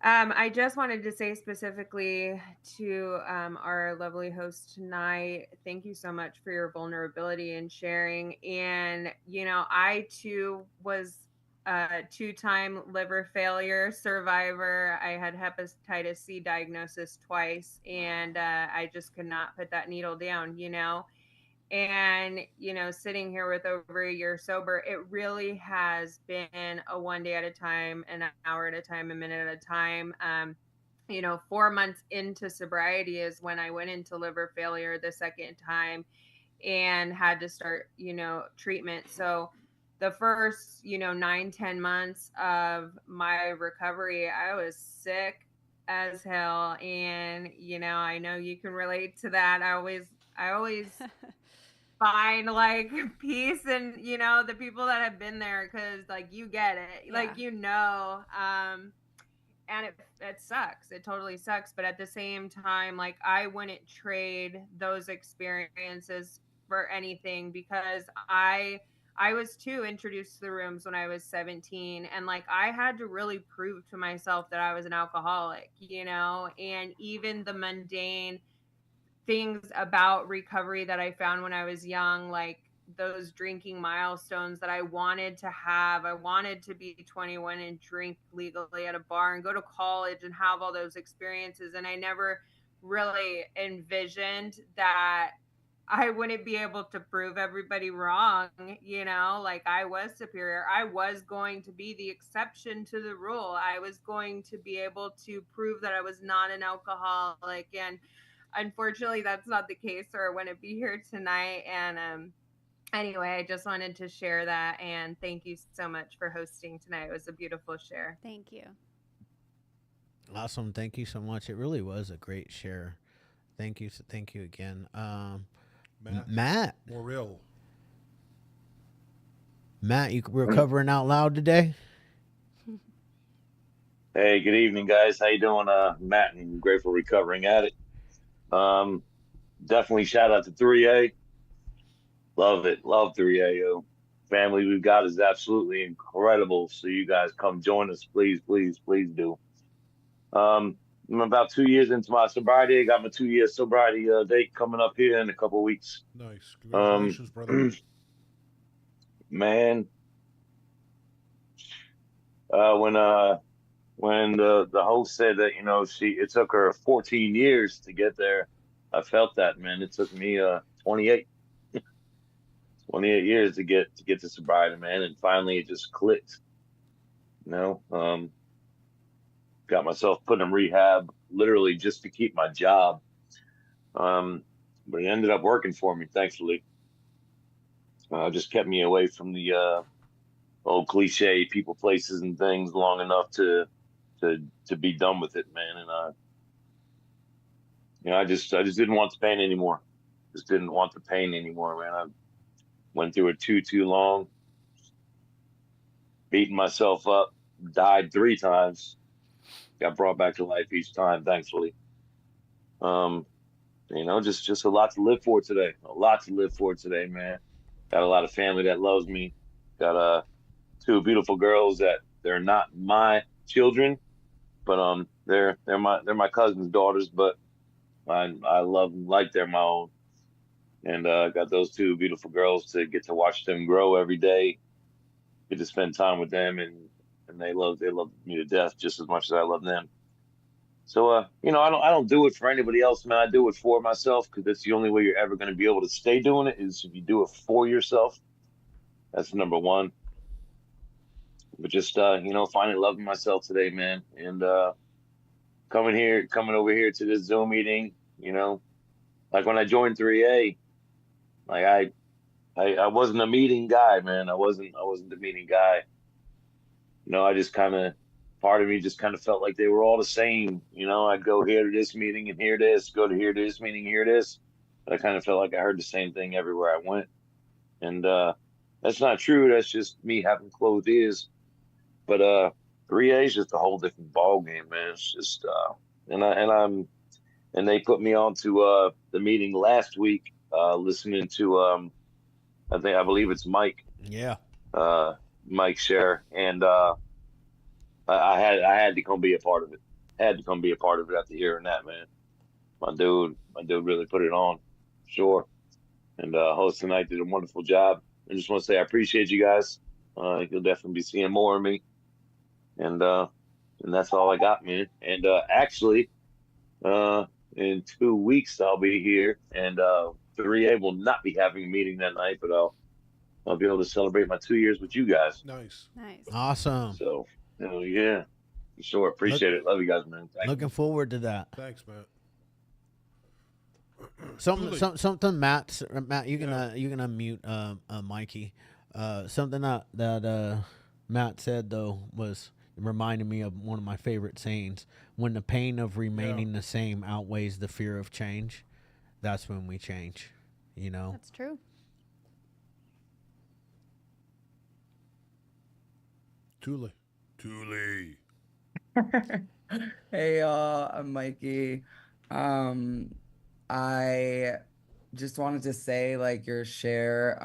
I just wanted to say specifically to our lovely host tonight, thank you so much for your vulnerability and sharing. And, I too was a 2-time liver failure survivor. I had hepatitis C diagnosis twice, and I just could not put that needle down, And, sitting here with over a year sober, it really has been a one day at a time, an hour at a time, a minute at a time. 4 months into sobriety is when I went into liver failure the second time and had to start, treatment. So the first, 9-10 months of my recovery, I was sick as hell. And, I know you can relate to that. I always find like peace and the people that have been there, because like you get it, like and it sucks, it totally sucks, but at the same time, like I wouldn't trade those experiences for anything, because I was too introduced to the rooms when I was 17, and like I had to really prove to myself that I was an alcoholic, and even the mundane things about recovery that I found when I was young, like those drinking milestones that I wanted to have. I wanted to be 21 and drink legally at a bar and go to college and have all those experiences. And I never really envisioned that I wouldn't be able to prove everybody wrong, like I was superior. I was going to be the exception to the rule. I was going to be able to prove that I was not an alcoholic. And unfortunately, that's not the case, or I wouldn't be here tonight. And anyway, I just wanted to share that. And thank you so much for hosting tonight. It was a beautiful share. Thank you. Awesome. Thank you so much. It really was a great share. Thank you. Thank you again. Matt. Morrill. Matt, you recovering out loud today? Hey, good evening, guys. How you doing? Matt, and grateful recovering at it. Definitely shout out to 3A. Love it. Love 3A. Yo. Family we've got is absolutely incredible. So you guys come join us, please, please, please do. I'm about 2 years into my sobriety. I got my 2-year sobriety date coming up here in a couple of weeks. Nice. Congratulations, brother. Man, when the host said that it took her 14 years to get there, I felt that, man. It took me 28 years to get to sobriety, man, and finally it just clicked. Got myself put in rehab literally just to keep my job. But it ended up working for me, thankfully. Just kept me away from the old cliche people, places, and things long enough to be done with it, man. And I just didn't want the pain anymore. Just didn't want the pain anymore, man. I went through it too long, beating myself up, died 3 times, got brought back to life each time, thankfully. Just a lot to live for today. A lot to live for today, man. Got a lot of family that loves me. Got 2 beautiful girls that they're not my children, but they're my cousin's daughters, but I love them like they're my own. And got those 2 beautiful girls to get to watch them grow every day, get to spend time with them, and they love me to death just as much as I love them. So I don't do it for anybody else, man. I do it for myself, because that's the only way you're ever going to be able to stay doing it, is if you do it for yourself. That's number one. But just finally loving myself today, man, and coming over here to this Zoom meeting, like when I joined 3A, like I wasn't a meeting guy, man. I wasn't the meeting guy. I just part of me just kind of felt like they were all the same. I'd go here to this meeting and hear this, go to here to this meeting, hear this. But I kind of felt like I heard the same thing everywhere I went. And that's not true. That's just me having closed ears. But 3A is just a whole different ball game, man. It's just and they put me on to the meeting last week, listening to I believe it's Mike. Yeah. Mike share, and I had to come be a part of it. Had to come be a part of it after hearing that, man. My dude really put it on, sure. And host tonight did a wonderful job. I just want to say I appreciate you guys. You'll definitely be seeing more of me, and that's all I got, man. And actually, in 2 weeks I'll be here, and 3A will not be having a meeting that night, but I'll be able to celebrate my 2 years with you guys. Nice. Awesome. So, yeah, for sure. Appreciate it. Love you guys, man. Looking forward to that. Thanks, Matt. Something Matt, you can unmute Mikey. Something that Matt said though was reminded me of one of my favorite sayings: when the pain of remaining the same outweighs the fear of change, that's when we change. That's true. Thule. Hey y'all, I'm Mikey. I just wanted to say, like, your share.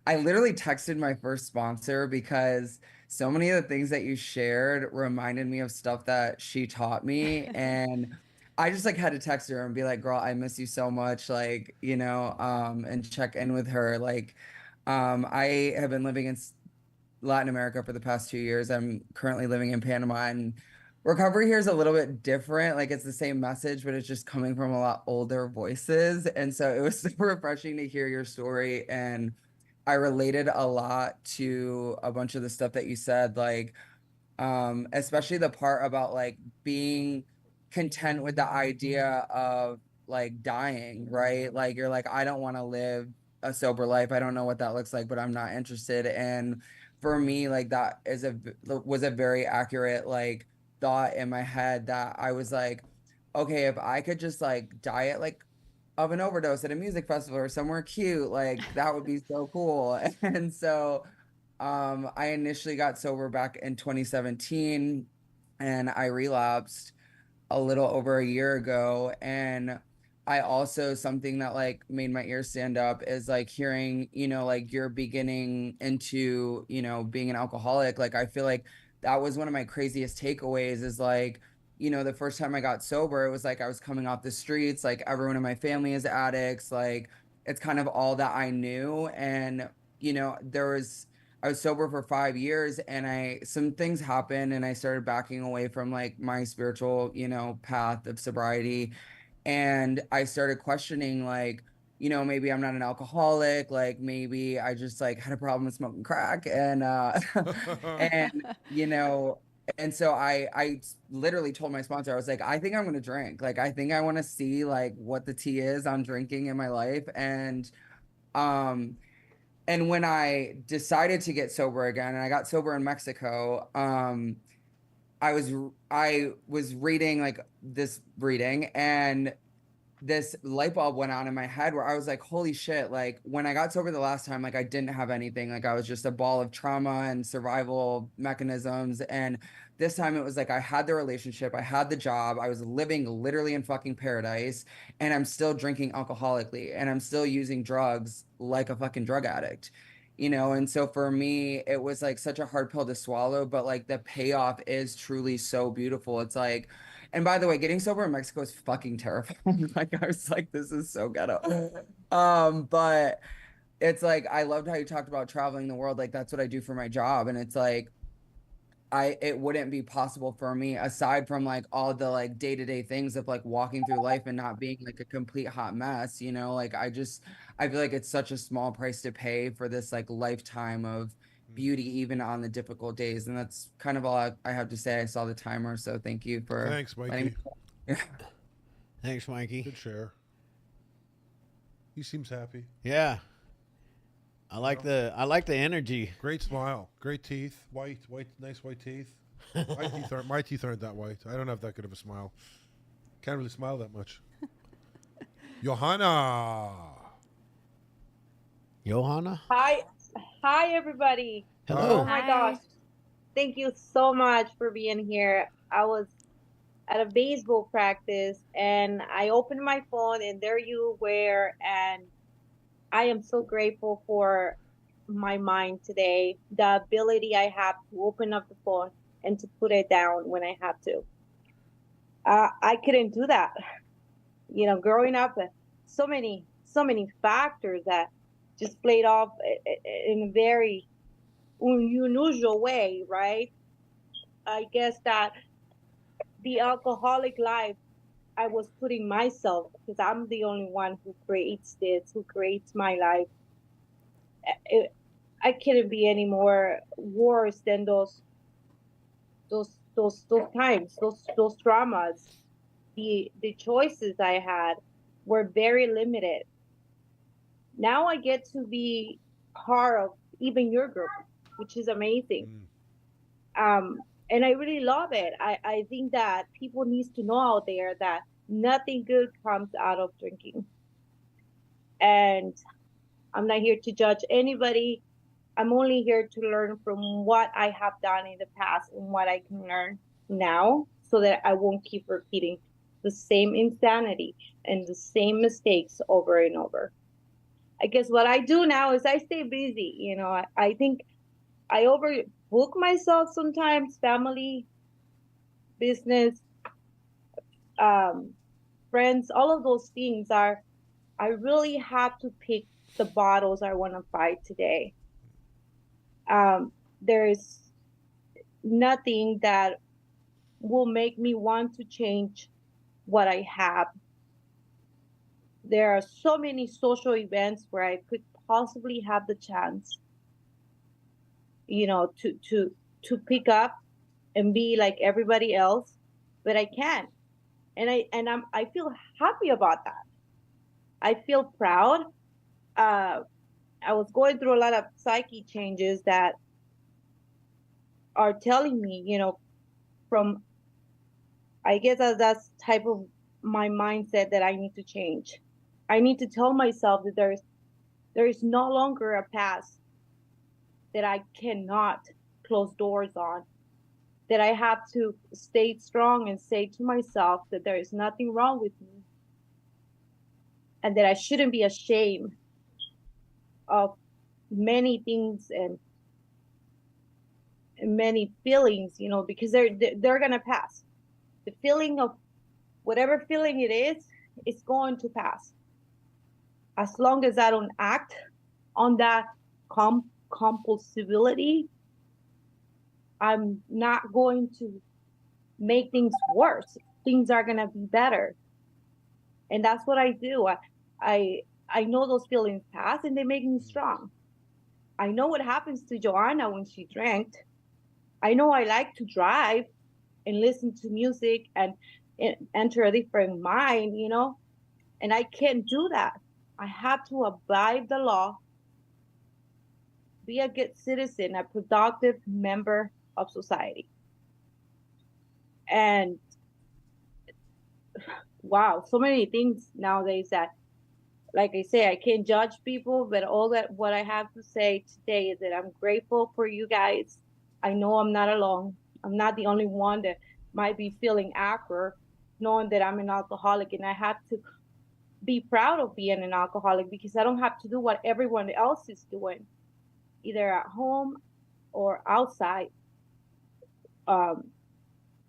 I literally texted my first sponsor because so many of the things that you shared reminded me of stuff that she taught me. And I just like had to text her and be like, girl, I miss you so much. Like, you know, and check in with her. Like, I have been living in Latin America for the past 2 years. I'm currently living in Panama, and recovery here is a little bit different. Like it's the same message, but it's just coming from a lot older voices. And so it was super refreshing to hear your story. And I related a lot to a bunch of the stuff that you said, like especially the part about like being content with the idea of like dying, right? Like you're like, I don't want to live a sober life. I don't know what that looks like, but I'm not interested. And for me, like that was a very accurate like thought in my head, that I was like, okay, if I could just like die at like of an overdose at a music festival or somewhere cute, like that would be so cool. And so I initially got sober back in 2017, and I relapsed a little over a year ago. And I also, something that like made my ears stand up is like hearing, you know, like you're beginning into, you know, being an alcoholic. Like I feel like that was one of my craziest takeaways, is like, you know, the first time I got sober, it was like I was coming off the streets, like everyone in my family is addicts, like it's kind of all that I knew. And, you know, I was sober for 5 years, and some things happened, and I started backing away from like my spiritual, you know, path of sobriety. And I started questioning, like, you know, maybe I'm not an alcoholic, like maybe I just like had a problem with smoking crack. And and you know, and so I literally told my sponsor, I was like, I think I'm gonna drink. Like I think I want to see like what the tea is on drinking in my life. Um and when I decided to get sober again, and I got sober in Mexico, I was reading like this reading, and this light bulb went on in my head where I was like, holy shit, like when I got sober the last time, like I didn't have anything. Like I was just a ball of trauma and survival mechanisms. And this time it was like I had the relationship, I had the job, I was living literally in fucking paradise, and I'm still drinking alcoholically, and I'm still using drugs like a fucking drug addict. You know, and so for me, it was like such a hard pill to swallow, but like the payoff is truly so beautiful. It's like, and by the way, getting sober in Mexico is fucking terrifying. Like I was like, this is so ghetto. But it's like I loved how you talked about traveling the world. Like that's what I do for my job. And it's like it wouldn't be possible for me aside from like all the like day-to-day things of like walking through life and not being like a complete hot mess, you know? Like I feel like it's such a small price to pay for this like lifetime of beauty, even on the difficult days. And that's kind of all I have to say. I saw the timer, so thank you for Thanks, letting Mikey. me. Thanks, Mikey. Good share. He seems happy. Yeah. I like the energy. Great smile. Great teeth. White, nice white teeth. My teeth aren't that white. I don't have that good of a smile. Can't really smile that much. Johanna. Johanna? Hi everybody. Hello. Oh my Hi. gosh. Thank you so much for being here. I was at a baseball practice and I opened my phone and there you were, and I am so grateful for my mind today, the ability I have to open up the phone and to put it down when I have to. I couldn't do that. You know, growing up, so many factors that just played off in a very unusual way, right? I guess that the alcoholic life, I was putting myself, because I'm the only one who creates this, who creates my life. I couldn't be any more worse than those times, those traumas. The choices I had were very limited. Now I get to be part of even your group, which is amazing. And I really love it. I think that people need to know out there that nothing good comes out of drinking. And I'm not here to judge anybody. I'm only here to learn from what I have done in the past and what I can learn now, so that I won't keep repeating the same insanity and the same mistakes over and over. I guess what I do now is I stay busy. You know, I think I overbook myself sometimes, family, business, friends, all of those things are, I really have to pick the battles I want to fight today. There is nothing that will make me want to change what I have. There are so many social events where I could possibly have the chance, to pick up and be like everybody else, but I can't. And I feel happy about that. I feel proud. I was going through a lot of psyche changes that are telling me, from, I guess that's type of my mindset that I need to change. I need to tell myself that there is no longer a past that I cannot close doors on. That I have to stay strong and say to myself that there is nothing wrong with me. And that I shouldn't be ashamed of many things and many feelings, because they're gonna pass. The feeling of whatever feeling it is going to pass. As long as I don't act on that compulsivity, I'm not going to make things worse. Things are gonna be better. And that's what I do. I know those feelings pass and they make me strong. I know what happens to Joanna when she drank. I know I like to drive and listen to music and enter a different mind, and I can't do that. I have to abide the law, be a good citizen, a productive member of society. And wow, so many things nowadays that, like I say, I can't judge people, but all that what I have to say today is that I'm grateful for you guys. I know I'm not alone. I'm not the only one that might be feeling awkward knowing that I'm an alcoholic, and I have to be proud of being an alcoholic because I don't have to do what everyone else is doing, either at home or outside,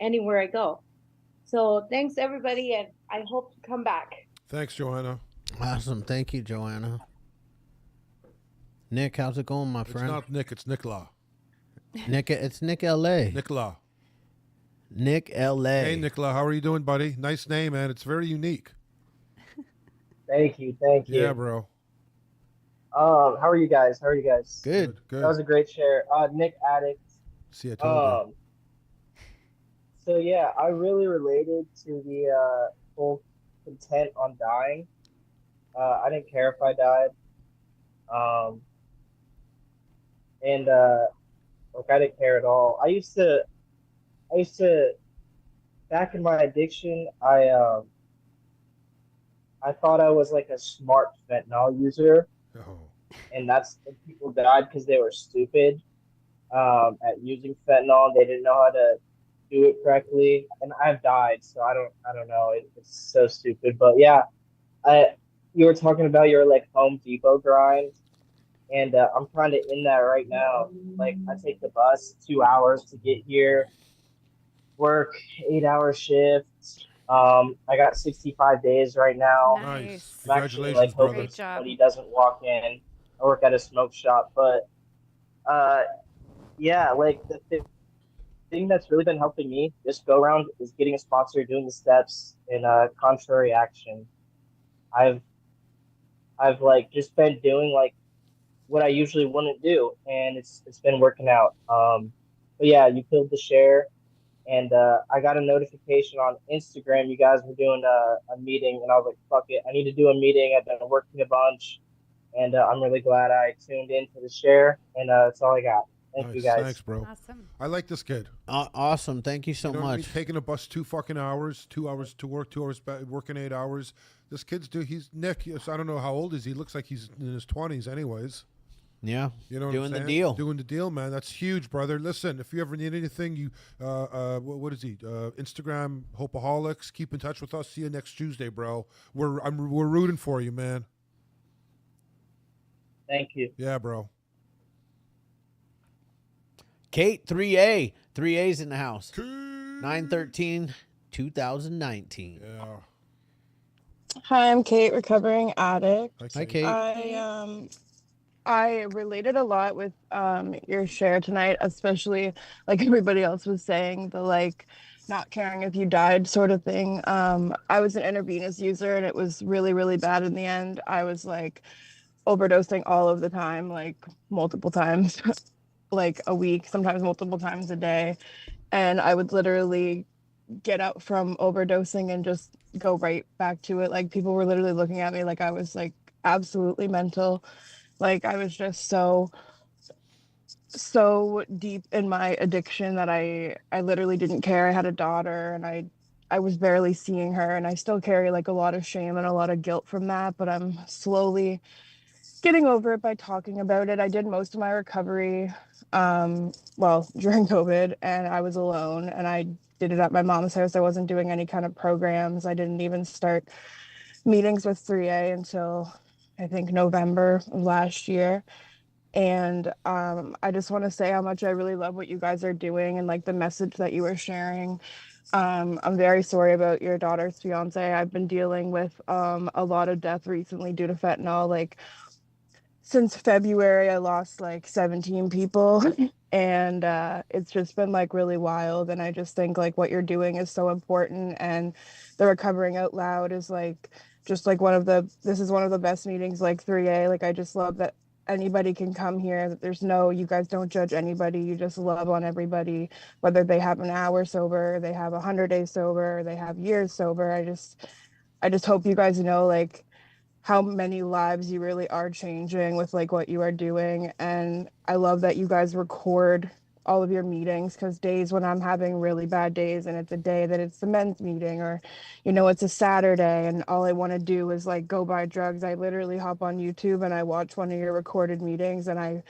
anywhere I go. So thanks everybody, and I hope to come back. Thanks, Joanna. Awesome. Thank you, Joanna. Nick, how's it going, my It's friend? not Nick, it's Nicola. Nick, it's Nick L.A. Nicola. Nick L.A. Hey, Nicola, how are you doing, buddy? Nice name, man. It's very unique. Thank you. Yeah, bro. How are you guys? Good. Good. That was a great share. Nick Addict. See, I told you. So yeah, I really related to the whole content on dying. I didn't care if I died. And like I didn't care at all. I used to back in my addiction, I thought I was like a smart fentanyl user. Oh. And that's when people died because they were stupid at using fentanyl. They didn't know how to do it correctly, and I've died, so I don't know. It's so stupid, but yeah, you were talking about your like Home Depot grind, and I'm kind of in that right now. Like I take the bus 2 hours to get here, work 8-hour shifts. I got 65 days right now. Nice. I'm actually Congratulations, like hoping brother. Great job. somebody doesn't walk in. I work at a smoke shop, but yeah, like the thing that's really been helping me this go round is getting a sponsor, doing the steps in contrary action. I've like just been doing like what I usually wouldn't do, and it's been working out. But yeah, you killed the share, and I got a notification on Instagram. You guys were doing a meeting, and I was like, fuck it, I need to do a meeting. I've been working a bunch, and I'm really glad I tuned in to the share, and that's all I got. Thank you guys. Thanks, bro. Awesome. I like this kid. Awesome. Thank you so You know what I mean? much. Taking a bus 2 fucking hours, 2 hours to work, 2 hours back, working 8 hours. This kid's he's Nick. Yes, I don't know how old is he. Looks like he's in his 20s, anyways. Yeah. You know, what Doing I'm the saying? deal. Doing the deal, man. That's huge, brother. Listen, if you ever need anything, you what is he? Instagram Hopeaholics. Keep in touch with us. See you next Tuesday, bro. We're rooting for you, man. Thank you. Yeah, bro. Kate, 3A. 3A's in the house. 9/13/2019. Yeah. Hi, I'm Kate, recovering addict. Hi, Kate. I related a lot with your share tonight, especially like everybody else was saying, the like not caring if you died sort of thing. I was an intravenous user and it was really, really bad in the end. I was like overdosing all of the time, like multiple times, like a week, sometimes multiple times a day. And I would literally get up from overdosing and just go right back to it. Like people were literally looking at me like I was like absolutely mental. Like I was just so deep in my addiction that I literally didn't care. I had a daughter and I was barely seeing her, and I still carry like a lot of shame and a lot of guilt from that, but I'm slowly getting over it by talking about it. I did most of my recovery well, during COVID, and I was alone, and I did it at my mom's house. I wasn't doing any kind of programs. I didn't even start meetings with 3A until I think November of last year. And I just want to say how much I really love what you guys are doing and like the message that you are sharing. I'm very sorry about your daughter's fiance. I've been dealing with a lot of death recently due to fentanyl. Like since February, I lost like 17 people. And it's just been like really wild. And I just think like what you're doing is so important. And the Recovering Out Loud is like just like this is one of the best meetings, like 3A. Like I just love that anybody can come here. That there's no, you guys don't judge anybody. You just love on everybody, whether they have an hour sober, they have 100 days sober, or they have years sober. I just hope you guys know like how many lives you really are changing with like what you are doing. And I love that you guys record all of your meetings, because days when I'm having really bad days and it's a day that it's the men's meeting, or it's a Saturday and all I want to do is like go buy drugs, I literally hop on YouTube and I watch one of your recorded meetings, and I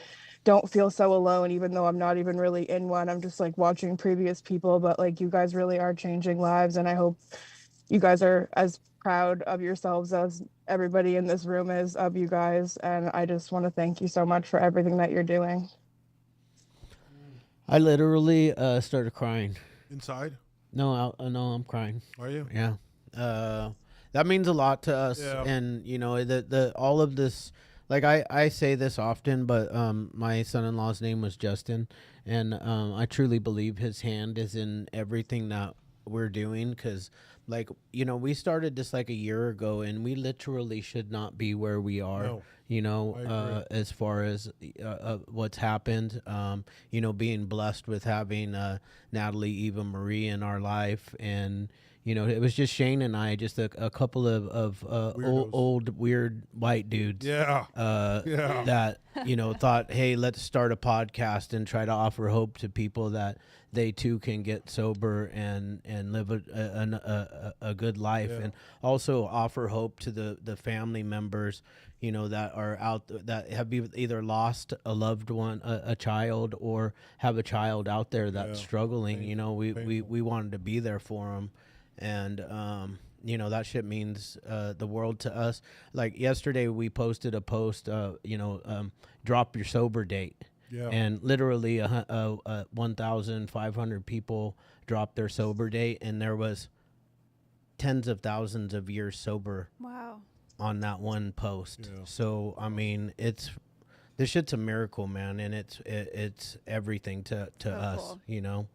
don't feel so alone, even though I'm not even really in one. I'm just like watching previous people, but like you guys really are changing lives, and I hope you guys are as proud of yourselves as everybody in this room is of you guys. And I just want to thank you so much for everything that you're doing. I literally started crying. Inside? No, no, I'm crying. Are you? Yeah. That means a lot to us. Yeah. And the all of this, like I say this often, but my son-in-law's name was Justin, and I truly believe his hand is in everything that we're doing, because like we started this like a year ago, and we literally should not be where we are. No, as far as what's happened, being blessed with having Natalie, Eva Marie in our life, and it was just Shane and I, just a couple of old weird white dudes. Yeah. That thought, hey, let's start a podcast and try to offer hope to people that they too can get sober and live a good life, and also offer hope to the family members that are out that have either lost a loved one, a child, or have a child out there that's struggling. We wanted to be there for them. And that shit means the world to us. Like yesterday we posted a post, drop your sober date. Yeah. And literally 1,500 people dropped their sober date, and there was tens of thousands of years sober. Wow. On that one post. Yeah. So I mean, this shit's a miracle, man, and it's everything to us, cool.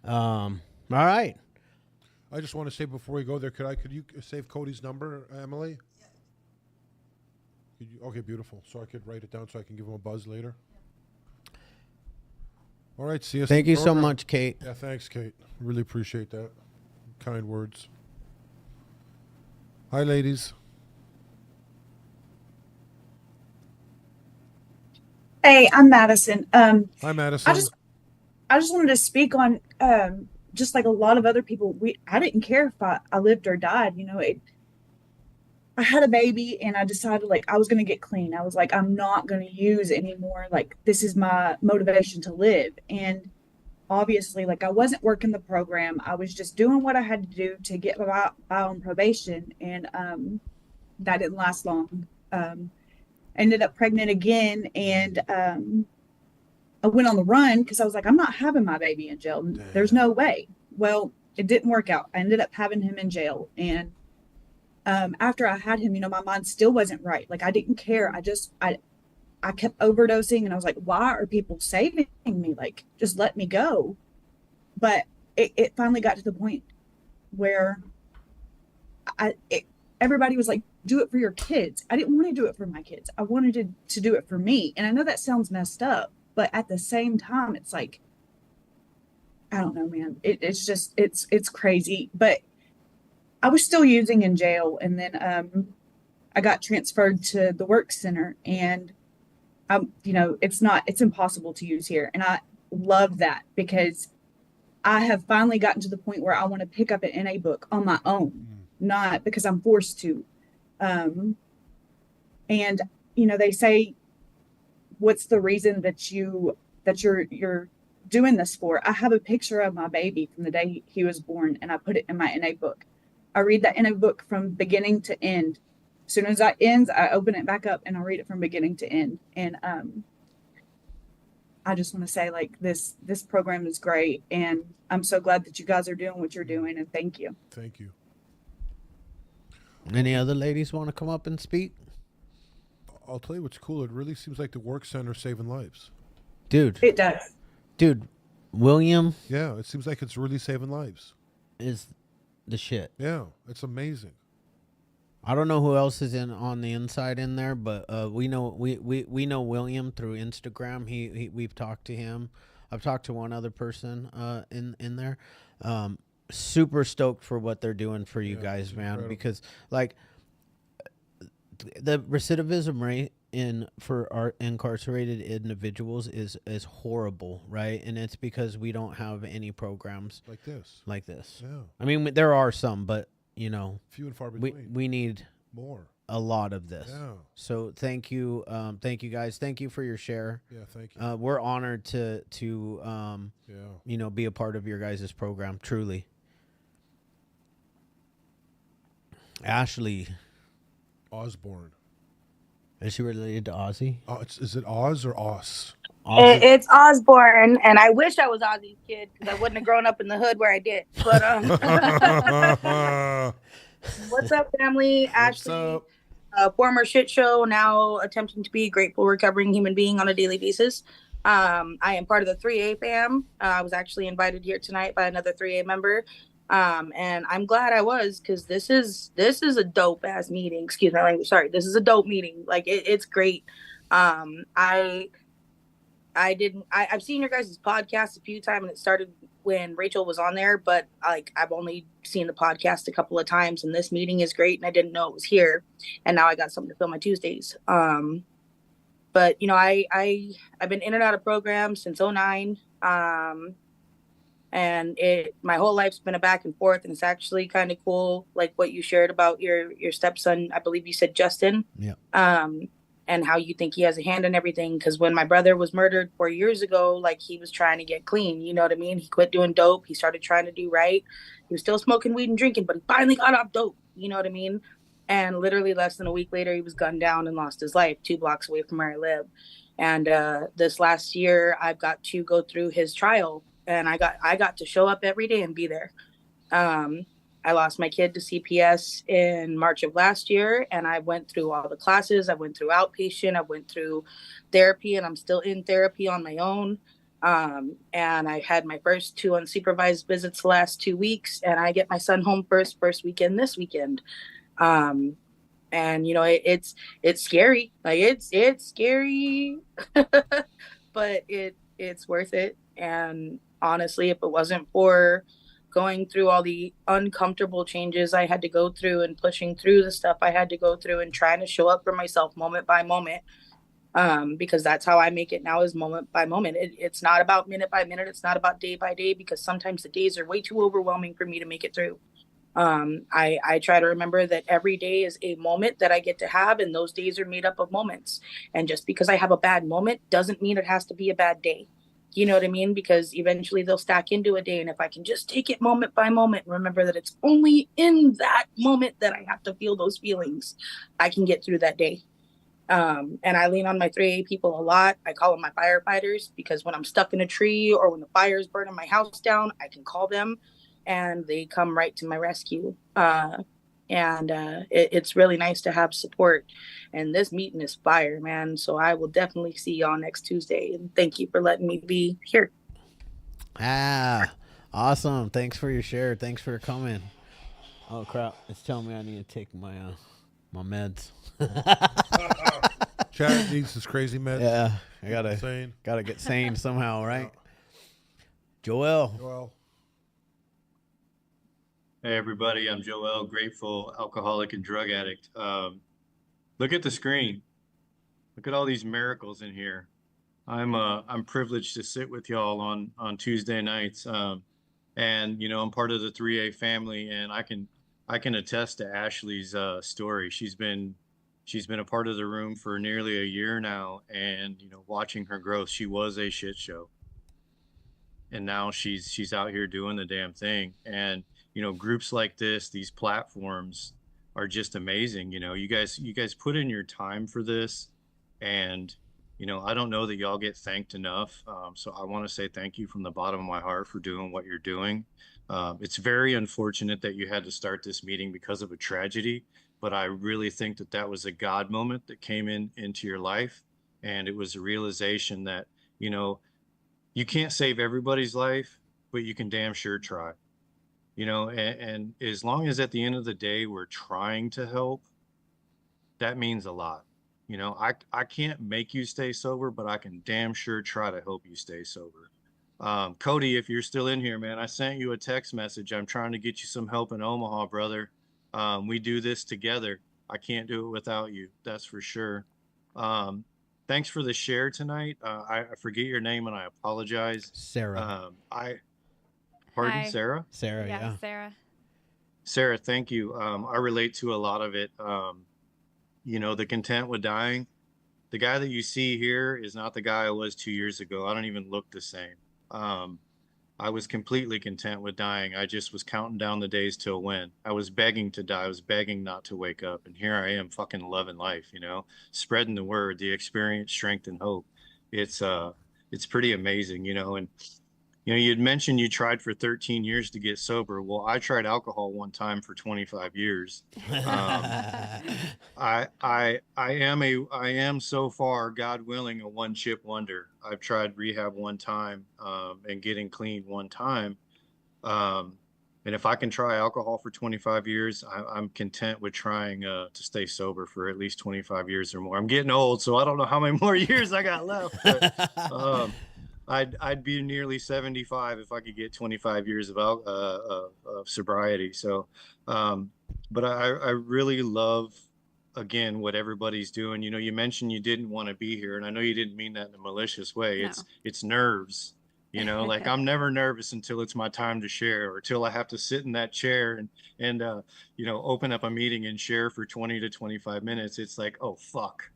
All right. I just want to say before we go there, could you save Cody's number, Emily? Yeah. Okay, beautiful. So I could write it down so I can give him a buzz later. All right, see you. Thank you so much, Kate. Yeah, thanks, Kate. Really appreciate that. Kind words. Hi, ladies. Hey, I'm Madison. Hi, Madison. I just wanted to speak on just like a lot of other people. I didn't care if I lived or died. I had a baby and I decided like I was gonna get clean. I was like, I'm not gonna use anymore. Like this is my motivation to live. And obviously, like I wasn't working the program. I was just doing what I had to do to get by on probation, and that didn't last long. Ended up pregnant again, and I went on the run because I was like, I'm not having my baby in jail. There's no way. Well, it didn't work out. I ended up having him in jail, and After I had him, my mind still wasn't right. Like I didn't care. I kept overdosing, and I was like, why are people saving me? Like, just let me go. But it finally got to the point where everybody was like, do it for your kids. I didn't want to do it for my kids. I wanted to do it for me. And I know that sounds messed up, but at the same time, it's like, I don't know, man. It's crazy. But I was still using in jail, and then I got transferred to the work center, and it's impossible to use here, and I love that because I have finally gotten to the point where I want to pick up an NA book on my own, not because I'm forced to. And they say, what's the reason that you're doing this for? I have a picture of my baby from the day he was born, and I put it in my NA book. I read that NA book from beginning to end. As soon as that ends, I open it back up and I read it from beginning to end. And I just want to say, like, this program is great, and I'm so glad that you guys are doing what you're doing, and thank you. Thank you. Any other ladies want to come up and speak? I'll tell you what's cool. It really seems like the work center is saving lives. Dude. It does. Dude, William. Yeah, it seems like it's really saving lives. Is the shit. Yeah, it's amazing. I don't know who else is on the inside in there, but we know William through Instagram. We've talked to him. I've talked to one other person in there. Super stoked for what they're doing for you guys, man. Incredible. Because like the recidivism rate for our incarcerated individuals is horrible, right? And it's because we don't have any programs like this. Yeah. I mean, there are some, but few and far between. We need more. A lot of this. Yeah. So thank you guys. Thank you for your share. Yeah, thank you. We're honored to be a part of your guys' program. Truly. Ashley Osborne. Is she related to Ozzy? Is it Oz or Oz? It's Osborne, and I wish I was Ozzy's kid because I wouldn't have grown up in the hood where I did. But what's up, family? Ashley, former shit show, now attempting to be a grateful, recovering human being on a daily basis. I am part of the 3A fam. I was actually invited here tonight by another 3A member. And I'm glad I was, because this is a dope ass meeting. Excuse my language. Sorry. This is a dope meeting. Like it's great. I've seen your guys' podcast a few times, and it started when Rachel was on there, but like I've only seen the podcast a couple of times, and this meeting is great, and I didn't know it was here, and now I got something to fill my Tuesdays. But I've been in and out of programs since 2009. And my whole life's been a back and forth, and it's actually kind of cool, like what you shared about your stepson. I believe you said Justin. Yeah. And how you think he has a hand in everything. Because when my brother was murdered 4 years ago, like he was trying to get clean. You know what I mean? He quit doing dope. He started trying to do right. He was still smoking weed and drinking, but he finally got off dope. You know what I mean? And literally less than a week later, he was gunned down and lost his life 2 blocks away from where I live. And this last year, I've got to go through his trial. And I got to show up every day and be there. I lost my kid to CPS in March of last year, and I went through all the classes. I went through outpatient. I went through therapy, and I'm still in therapy on my own. And I had my first 2 unsupervised visits the last 2 weeks, and I get my son home first weekend this weekend. And it's scary. Like it's scary, but it's worth it. And honestly, if it wasn't for going through all the uncomfortable changes I had to go through and pushing through the stuff I had to go through and trying to show up for myself moment by moment, because that's how I make it now, is moment by moment. It's not about minute by minute. It's not about day by day, because sometimes the days are way too overwhelming for me to make it through. I try to remember that every day is a moment that I get to have, and those days are made up of moments. And just because I have a bad moment doesn't mean it has to be a bad day. You know what I mean? Because eventually they'll stack into a day. And if I can just take it moment by moment and remember that it's only in that moment that I have to feel those feelings, I can get through that day. And I lean on my 3A people a lot. I call them my firefighters, because when I'm stuck in a tree or when the fire's burning my house down, I can call them and they come right to my rescue. And it's really nice to have support. And this meeting is fire, man. So I will definitely see y'all next Tuesday. And thank you for letting me be here. Awesome. Thanks for your share. Thanks for coming. Oh crap! It's telling me I need to take my my meds. Chad needs his crazy meds. Yeah, I gotta get sane somehow, right? Joel. Hey everybody, I'm Joel, grateful alcoholic and drug addict. Look at the screen. Look at all these miracles in here. I'm privileged to sit with y'all on Tuesday nights. And you know, I'm part of the 3A family, and I can attest to Ashley's story. She's been a part of the room for nearly a year now, and you know, watching her growth. She was a shit show, and now she's out here doing the damn thing. And you know, groups like this, these platforms are just amazing. You know, you guys put in your time for this, and you know, I don't know that y'all get thanked enough. So I want to say thank you from the bottom of my heart for doing what you're doing. It's very unfortunate that you had to start this meeting because of a tragedy, but I really think that that was a God moment that came into your life. And it was a realization that, you know, you can't save everybody's life, but you can damn sure try. You know, and as long as at the end of the day we're trying to help, that means a lot. You know, I can't make you stay sober, but I can damn sure try to help you stay sober. Cody, if you're still in here, man, I sent you a text message. I'm trying to get you some help in Omaha, brother. We do this together. I can't do it without you. That's for sure. Thanks for the share tonight. I forget your name and I apologize. Sarah. Pardon, Hi. Sarah? Sarah, yeah. Sarah. Sarah, thank you. I relate to a lot of it. You know, the content with dying. The guy that you see here is not the guy I was 2 years ago. I don't even look the same. I was completely content with dying. I just was counting down the days till when. I was begging to die. I was begging not to wake up. And here I am fucking loving life, you know, spreading the word, the experience, strength, and hope. It's pretty amazing, you know. And you know, you'd mentioned you tried for 13 years to get sober. Well, I tried alcohol one time for 25 years. I am so far, God willing, a one chip wonder. I've tried rehab one time, and getting clean one time. And if I can try alcohol for 25 years, I'm content with trying to stay sober for at least 25 years or more. I'm getting old, so I don't know how many more years I got left. But, I'd be nearly 75 if I could get 25 years of sobriety. So, but I really love, again, what everybody's doing. You know, you mentioned you didn't want to be here, and I know you didn't mean that in a malicious way. No. It's nerves. You know, like I'm never nervous until it's my time to share, or till I have to sit in that chair and you know, open up a meeting and share for 20 to 25 minutes. It's like, oh fuck.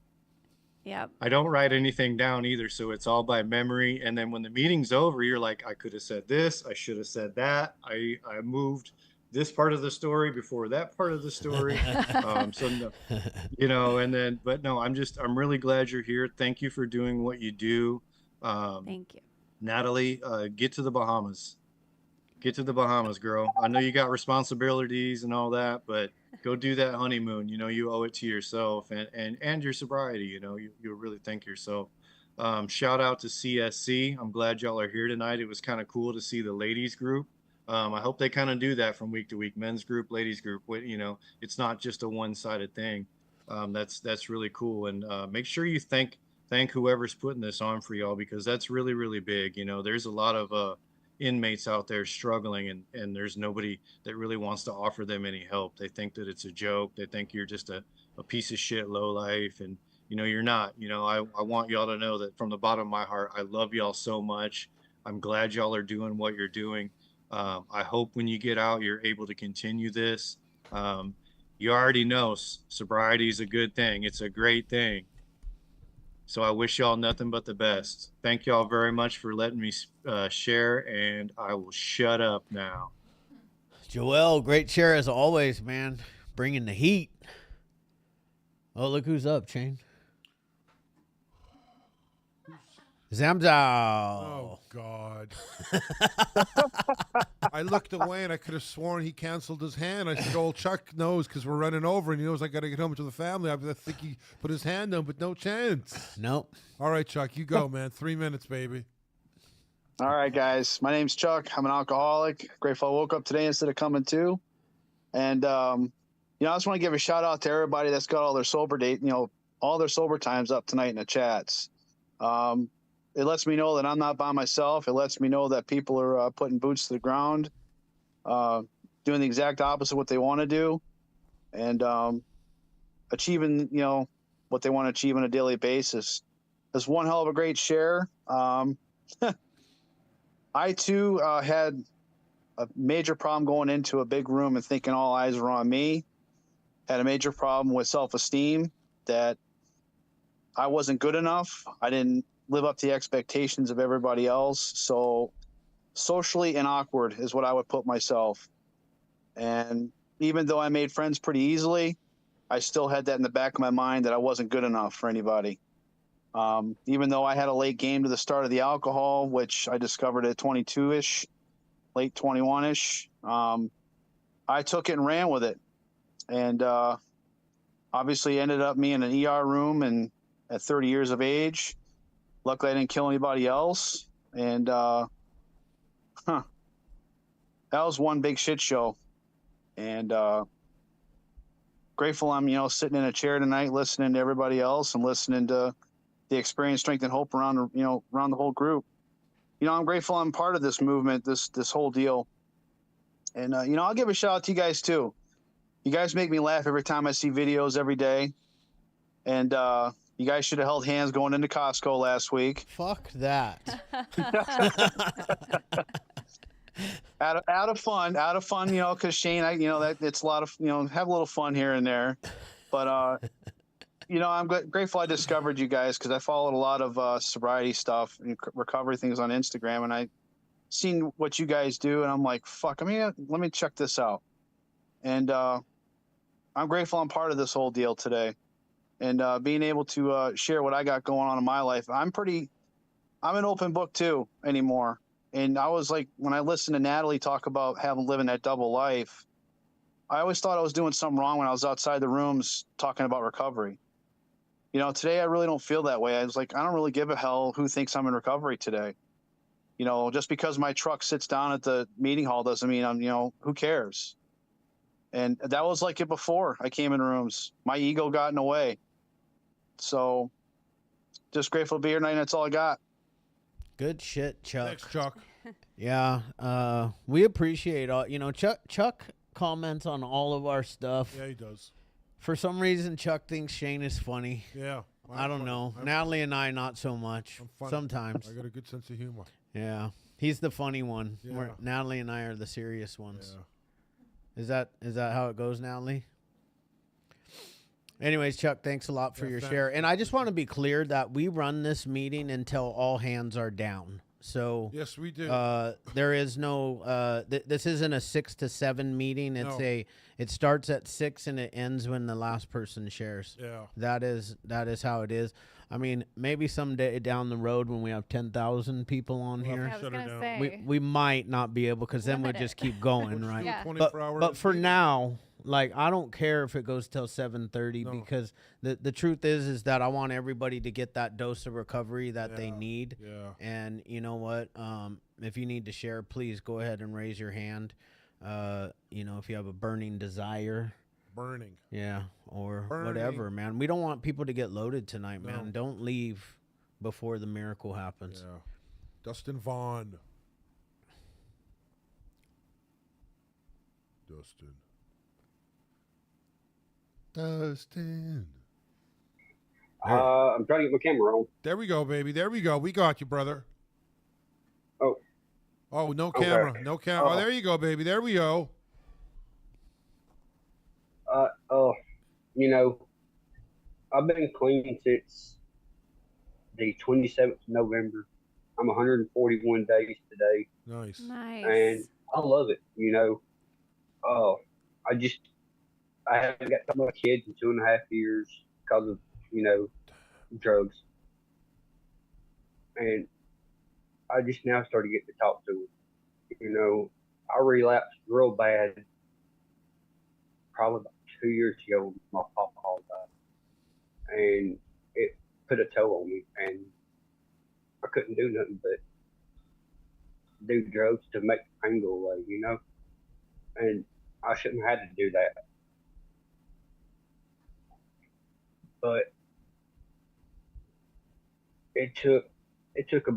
Yep. I don't write anything down either, so it's all by memory. And then when the meeting's over, you're like, I could have said this, I should have said that. I moved this part of the story before that part of the story. So no, you know, and then, but no, I'm really glad you're here. Thank you for doing what you do. Thank you. Natalie, get to the Bahamas. Get to the Bahamas, girl. I know you got responsibilities and all that, but go do that honeymoon. You know, you owe it to yourself and your sobriety. You know, you'll really thank yourself. Shout out to CSC. I'm glad y'all are here tonight. It was kind of cool to see the ladies group. I hope they kind of do that from week to week. Men's group, ladies group. You know, it's not just a one-sided thing. That's really cool. And make sure you thank whoever's putting this on for y'all, because that's really, really big. You know, there's a lot of inmates out there struggling, and there's nobody that really wants to offer them any help. They think that it's a joke. They think you're just a piece of shit low life, and you know, you're not. You know, I want y'all to know that from the bottom of my heart, I love y'all so much. I'm glad y'all are doing what you're doing. I hope when you get out, you're able to continue this. You already know sobriety is a good thing. It's a great thing. So I wish y'all nothing but the best. Thank y'all very much for letting me share, and I will shut up now. Joel, great share as always, man. Bringing the heat. Oh, look who's up, Shane. Zamzo. Oh God. I looked away and I could have sworn he canceled his hand. I said, "Old Chuck knows because we're running over, and he knows I got to get home to the family." I think he put his hand down, but no chance. Nope. All right, Chuck, you go, man. 3 minutes, baby. All right, guys. My name's Chuck. I'm an alcoholic. Grateful I woke up today instead of coming to. And I just want to give a shout out to everybody that's got all their sober all their sober times up tonight in the chats. It lets me know that I'm not by myself. It lets me know that people are putting boots to the ground, doing the exact opposite of what they want to do, and achieving, what they want to achieve on a daily basis. There's one hell of a great share. I too had a major problem going into a big room and thinking all eyes were on me. Had a major problem with self-esteem, that I wasn't good enough. I didn't live up to the expectations of everybody else. So socially and awkward is what I would put myself. And even though I made friends pretty easily, I still had that in the back of my mind that I wasn't good enough for anybody. Even though I had a late game to the start of the alcohol, which I discovered at 22-ish, late 21-ish, I took it and ran with it. And obviously ended up me in an ER room and at 30 years of age. Luckily, I didn't kill anybody else. And that was one big shit show. And grateful I'm, sitting in a chair tonight listening to everybody else and listening to the experience, strength, and hope around the whole group. I'm grateful I'm part of this movement, this whole deal. And, I'll give a shout out to you guys too. You guys make me laugh every time I see videos every day. And you guys should have held hands going into Costco last week. Fuck that. out of fun, because Shane, that it's a lot of, have a little fun here and there. But, I'm grateful I discovered you guys, because I followed a lot of sobriety stuff and recovery things on Instagram, and I seen what you guys do, and I'm like, fuck, let me check this out. And I'm grateful I'm part of this whole deal today, and being able to share what I got going on in my life. I'm an open book too anymore. And I was like, when I listened to Natalie talk about living that double life, I always thought I was doing something wrong when I was outside the rooms talking about recovery. Today I really don't feel that way. I was like, I don't really give a hell who thinks I'm in recovery today. Just because my truck sits down at the meeting hall doesn't mean I'm, who cares? And that was like it before I came in rooms. My ego got in the way. So just grateful to be here tonight. That's all I got. Good shit, Chuck. Thanks, Chuck. Yeah. We appreciate all, Chuck comments on all of our stuff. Yeah, he does. For some reason, Chuck thinks Shane is funny. Yeah. I don't know. Natalie and I, not so much. Sometimes. I got a good sense of humor. Yeah. He's the funny one. Yeah. Where Natalie and I are the serious ones. Yeah. Is that how it goes, Natalie? Anyways, Chuck, thanks a lot for your share. And I just want to be clear that we run this meeting until all hands are down. So yes, we do. There is no. This isn't a 6 to 7 meeting. It's It starts at 6 and it ends when the last person shares. Yeah. That is how it is. I mean, maybe someday down the road when we have 10,000 people on here, I was gonna say. we might not be able, because then we'll just keep going, right? Yeah. But for now, like, I don't care if it goes till 7:30 because the truth is that I want everybody to get that dose of recovery that they need. Yeah. And you know what? If you need to share, please go ahead and raise your hand. If you have a burning desire. Burning. Yeah, or whatever, man. We don't want people to get loaded tonight, man. Don't leave before the miracle happens. Yeah. Dustin Vaughn. Dustin. I'm trying to get my camera on. There we go, baby. There we go. We got you, brother. Oh. Oh, no camera. Okay. No camera. Oh, there you go, baby. There we go. I've been clean since the 27th of November. I'm 141 days today. Nice. And I love it, I haven't got my kids in 2.5 years because of, drugs. and I just now started getting to talk to him. You know, I relapsed real bad probably about 2 years ago when my papa died, and it put a toll on me, and I couldn't do nothing but do drugs to make the pain go away, you know, and I shouldn't have had to do that, but it took a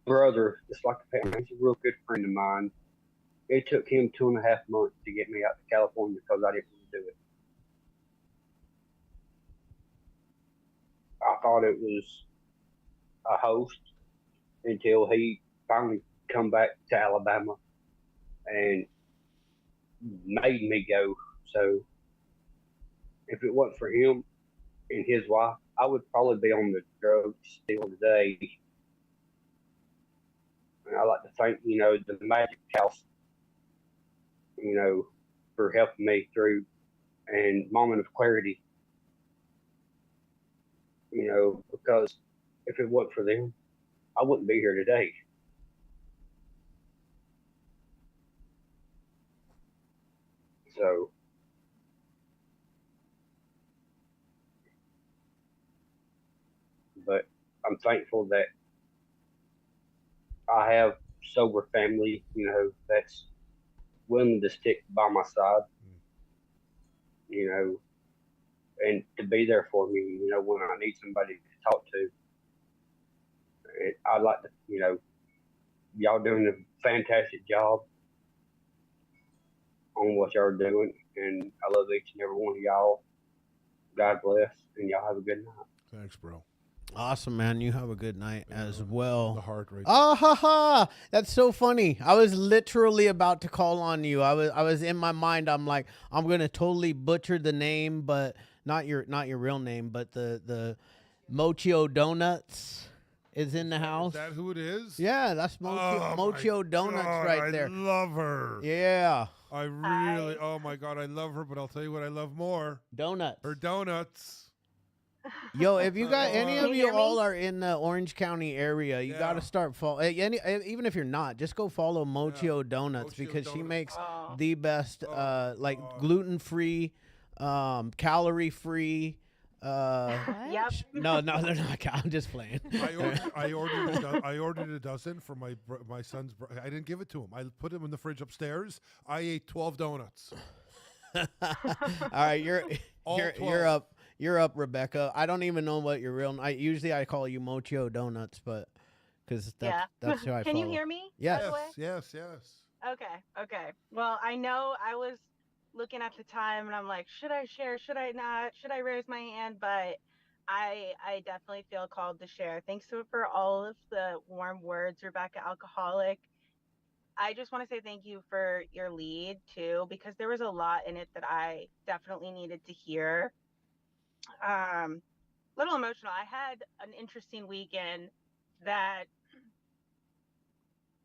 brother, just like a family. He's a real good friend of mine. It took him 2.5 months to get me out to California because I didn't want to do it. I thought it was a host until he finally come back to Alabama and made me go. So if it wasn't for him and his wife, I would probably be on the drugs still today. And I like to thank, you know, the Magic House, you know, for helping me through, and Moment of Clarity, you know, because if it wasn't for them, I wouldn't be here today. So, but I'm thankful that I have sober family, you know, that's willing to stick by my side, you know, and to be there for me, you know, when I need somebody to talk to. And I'd like to, you know, y'all doing a fantastic job on what y'all are doing, and I love each and every one of y'all. God bless, and y'all have a good night. Thanks, bro. Awesome, man. You have a good night as well. The heart rate. Ah ha ha! That's so funny. I was literally about to call on you. I was in my mind. I'm like, I'm gonna totally butcher the name, but not your real name, but the Mochio Donuts is in the house. Is that who it is? Yeah, that's Mochio Donuts God, right there. I love her. Yeah. I really, oh my God, I love her, but I'll tell you what I love more. Donuts. Her donuts. Yo, if you got any Can of you you hear me? all are in the Orange County area, you got to start follow. Even if you're not, just go follow Mochio Donuts because she makes the best, like gluten free, calorie free. Yep. No, they're not. I'm just playing. I ordered a dozen for my son's. I didn't give it to him. I put them in the fridge upstairs. I ate 12 donuts. All right, you're up. You're up, Rebecca. I don't even know what your real. Usually I call you Mochio Donuts, but because that's who I Can follow. you hear me? Yes. By the way? Yes. Okay. Well, I know I was looking at the time and I'm like, should I share? Should I not? Should I raise my hand? But I definitely feel called to share. Thanks for all of the warm words, Rebecca Alcoholic. I just want to say thank you for your lead too, because there was a lot in it that I definitely needed to hear. Little emotional. I had an interesting weekend that,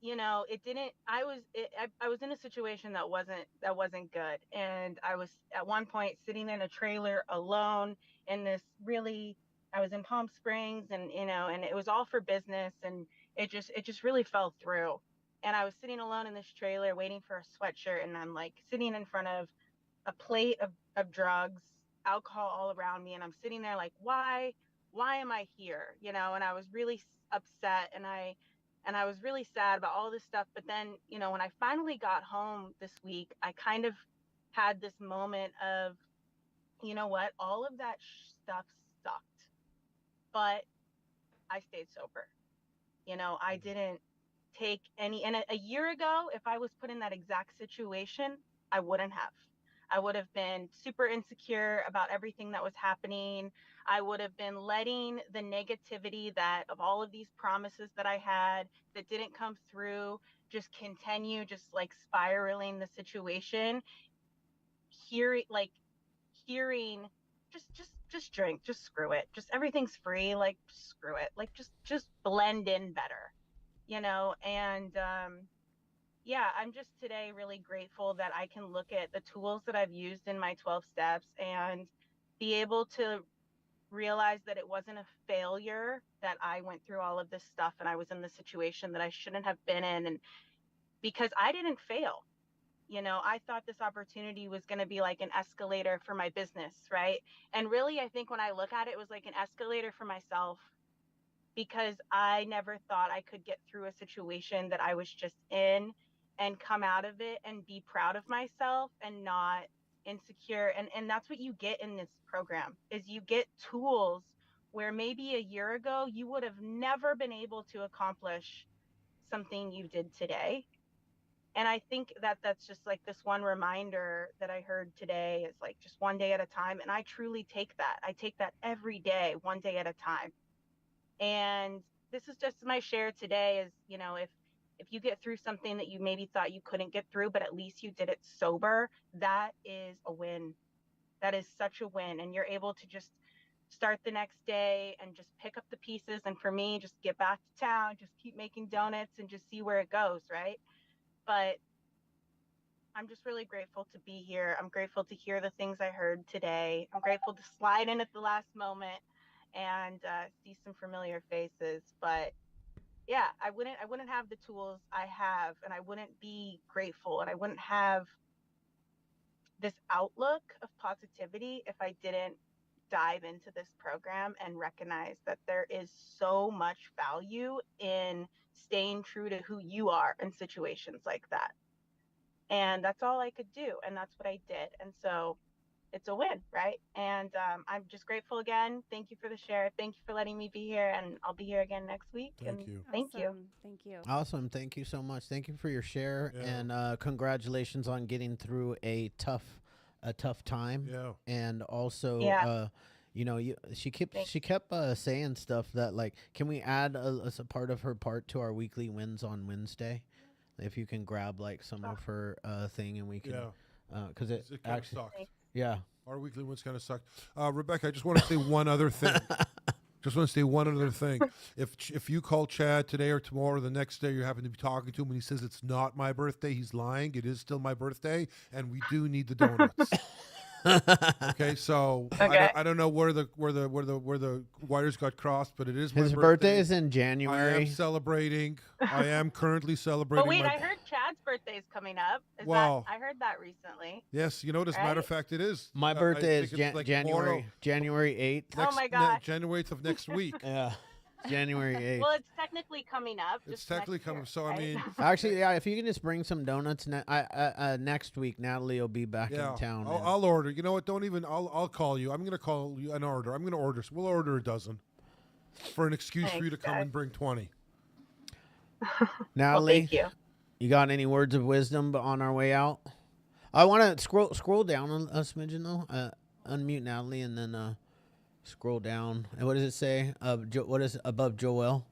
it didn't. I was in a situation that wasn't good, and I was at one point sitting in a trailer alone in this really. I was in Palm Springs, and and it was all for business, and it just really fell through. And I was sitting alone in this trailer waiting for a sweatshirt, and I'm like sitting in front of a plate of drugs, alcohol all around me, and I'm sitting there like, why am I here? And I was really upset, and I was really sad about all this stuff. But then, when I finally got home this week, I kind of had this moment of, you know what, all of that stuff sucked, but I stayed sober. I didn't take any. And a year ago, if I was put in that exact situation, I wouldn't have. I would have been super insecure about everything that was happening. I would have been letting the negativity that of all of these promises that I had that didn't come through just continue, just like spiraling the situation. Hearing just drink, just screw it, just everything's free, like screw it, like just blend in better, and yeah, I'm just today really grateful that I can look at the tools that I've used in my 12 steps and be able to realized that it wasn't a failure that I went through all of this stuff and I was in the situation that I shouldn't have been in. And because I didn't fail, you know, I thought this opportunity was going to be like an escalator for my business, right? And really, I think when I look at it, it was like an escalator for myself, because I never thought I could get through a situation that I was just in and come out of it and be proud of myself and not insecure. And that's what you get in this program, is you get tools where maybe a year ago you would have never been able to accomplish something you did today. And I think that that's just like this one reminder that I heard today, is like just one day at a time. And I truly take that. I take that every day, one day at a time. And this is just my share today, is, you know, if you get through something that you maybe thought you couldn't get through, but at least you did it sober, that is a win. That is such a win. And you're able to just start the next day and just pick up the pieces. And for me, just get back to town, just keep making donuts and just see where it goes, right? But I'm just really grateful to be here. I'm grateful to hear the things I heard today. I'm grateful to slide in at the last moment and see some familiar faces. But yeah, I wouldn't have the tools I have, and I wouldn't be grateful, and I wouldn't have this outlook of positivity if I didn't dive into this program and recognize that there is so much value in staying true to who you are in situations like that. And that's all I could do, and that's what I did. And so it's a win, right? And I'm just grateful again. Thank you for the share. Thank you for letting me be here, and I'll be here again next week. Thank you. Thank you. Thank you. Awesome. Thank you so much. Thank you for your share, and congratulations on getting through a tough time. Yeah. And also, Yeah. you know, she kept saying stuff that, like, can we add as a part of her part to our weekly wins on Wednesday? If you can grab like some of her thing, and we can, because it kind of actually sucked. Yeah. Our weekly ones kind of sucked. Rebecca, I just want to say one other thing. Just want to say one other thing. If you call Chad today or tomorrow or the next day, you happen to be talking to him and he says it's not my birthday, he's lying. It is still my birthday, and we do need the donuts. Okay, so Okay. I don't know where the wires got crossed, but it is my His birthday is in January. I am celebrating. I am currently celebrating. But wait, my, I heard Chad's birthday is coming up. Wow. I heard that recently. Yes, you know, as a matter of fact, it is. My I birthday think is it's like January 8th. Oh my gosh. January 8th of next week. Yeah. January 8th. Well, it's technically coming up. It's technically coming. So I mean, actually, yeah. If you can just bring some donuts next week, Natalie will be back in town. I'll order. You know what? Don't even. I'll call you. I'm gonna call you an order. I'm gonna order. We'll order a dozen for an excuse for you to come and bring 20. Natalie, thank you. You got any words of wisdom on our way out? I want to scroll down a smidgen though. Unmute Natalie and then scroll down. And what does it say? What is above Joel?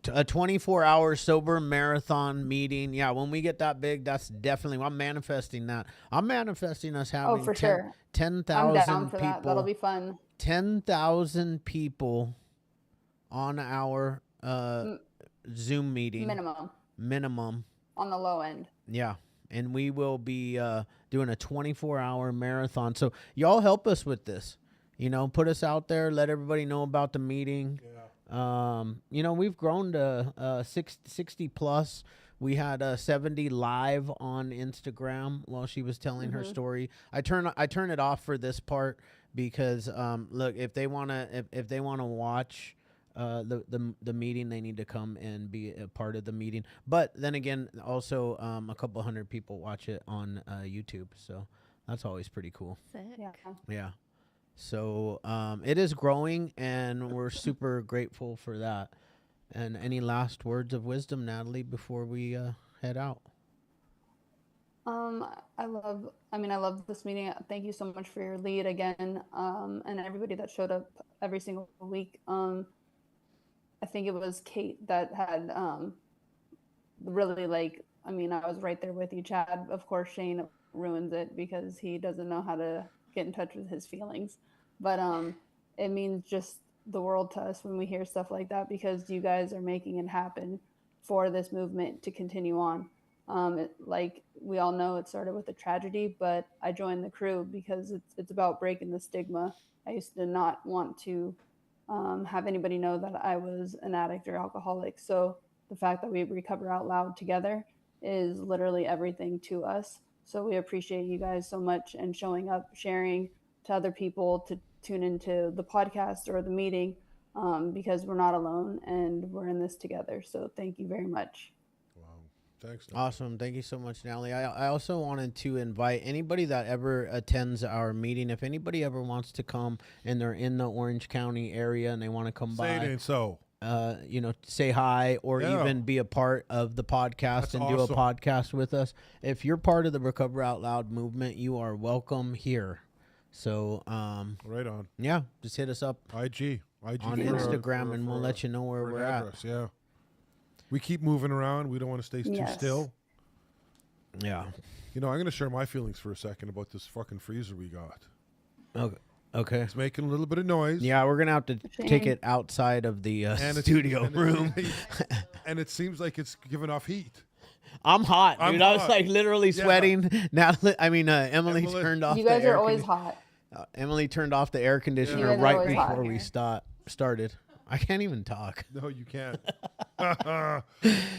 A 24-hour sober marathon meeting. Yeah, when we get that big, that's definitely. I'm manifesting that. I'm manifesting us having for sure. 10,000 I'm down for people. that. That'll be fun. 10,000 people on our Zoom meeting. Minimum. On the low end. Yeah. And we will be doing a 24-hour marathon. So y'all help us with this. You know, put us out there. Let everybody know about the meeting. Yeah. You know, we've grown to 60 plus. We had 70 live on Instagram while she was telling her story. I turn it off for this part because look, if they wanna watch the meeting, they need to come and be a part of the meeting. But then again, also a couple hundred people watch it on YouTube, so that's always pretty cool. Sick. Yeah. So it is growing, and we're super grateful for that. And any last words of wisdom, Natalie, before we head out? I love this meeting. Thank you so much for your lead again, and everybody that showed up every single week. I think it was Kate that had really I was right there with you, Chad. Of course, Shane ruins it because he doesn't know how to get in touch with his feelings. But it means just the world to us when we hear stuff like that, because you guys are making it happen for this movement to continue on. Like we all know, it started with a tragedy, but I joined the crew because it's about breaking the stigma. I used to not want to have anybody know that I was an addict or alcoholic. So the fact that we recover out loud together is literally everything to us. So we appreciate you guys so much and showing up, sharing to other people to tune into the podcast or the meeting, because we're not alone and we're in this together. So thank you very much. Thanks. Awesome. Thank you so much, Natalie. I also wanted to invite anybody that ever attends our meeting. If anybody ever wants to come and they're in the Orange County area and they want to come Say it by, ain't so. Say hi or Yeah. even be a part of the podcast That's and do a awesome. podcast with us. If you're part of the Recover Out Loud movement, you are welcome here. So, right on. Yeah, just hit us up IG on for- Instagram, for- and we'll for- let you know where for an we're at. address, Yeah. We keep moving around. We don't want to stay too Yes. still. Yeah. You know, I'm going to share my feelings for a second about this fucking freezer we got. Okay. It's making a little bit of noise. Yeah, we're gonna have to take Shame. it outside of the And studio room. And it seems like it's giving off heat. I'm hot, I'm dude. I was hot. like literally Yeah. sweating. Emily turned off. You guys the are air always condi- hot. Emily turned off the air conditioner You guys are right always hot before in we here. started. I can't even talk. No, you can't. All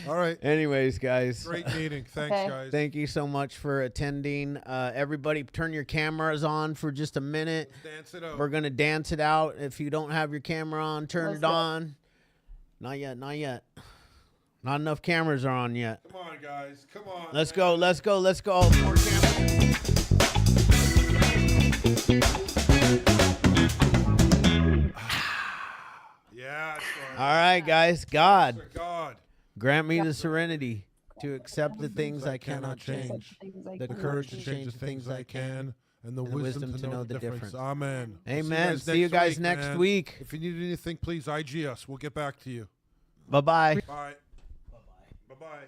right. Anyways, guys. Great meeting. Thanks, Okay. guys. Thank you so much for attending. Everybody, turn your cameras on for just a minute. Dance it out. We're gonna dance it out. If you don't have your camera on, turn Let's it go. on. Not yet. Not yet. Not enough cameras are on yet. Come on, guys. Come on. Let's go. Let's go. Let's go. More cameras. Yeah. All right, guys. God, God. grant me the serenity to accept the things I cannot change, The courage to change the things I can, and the and the wisdom to know the difference. Amen. Amen. See you guys next man. week. If you need anything, please IG us. We'll get back to you. Bye-bye. Bye. Bye-bye. Bye-bye.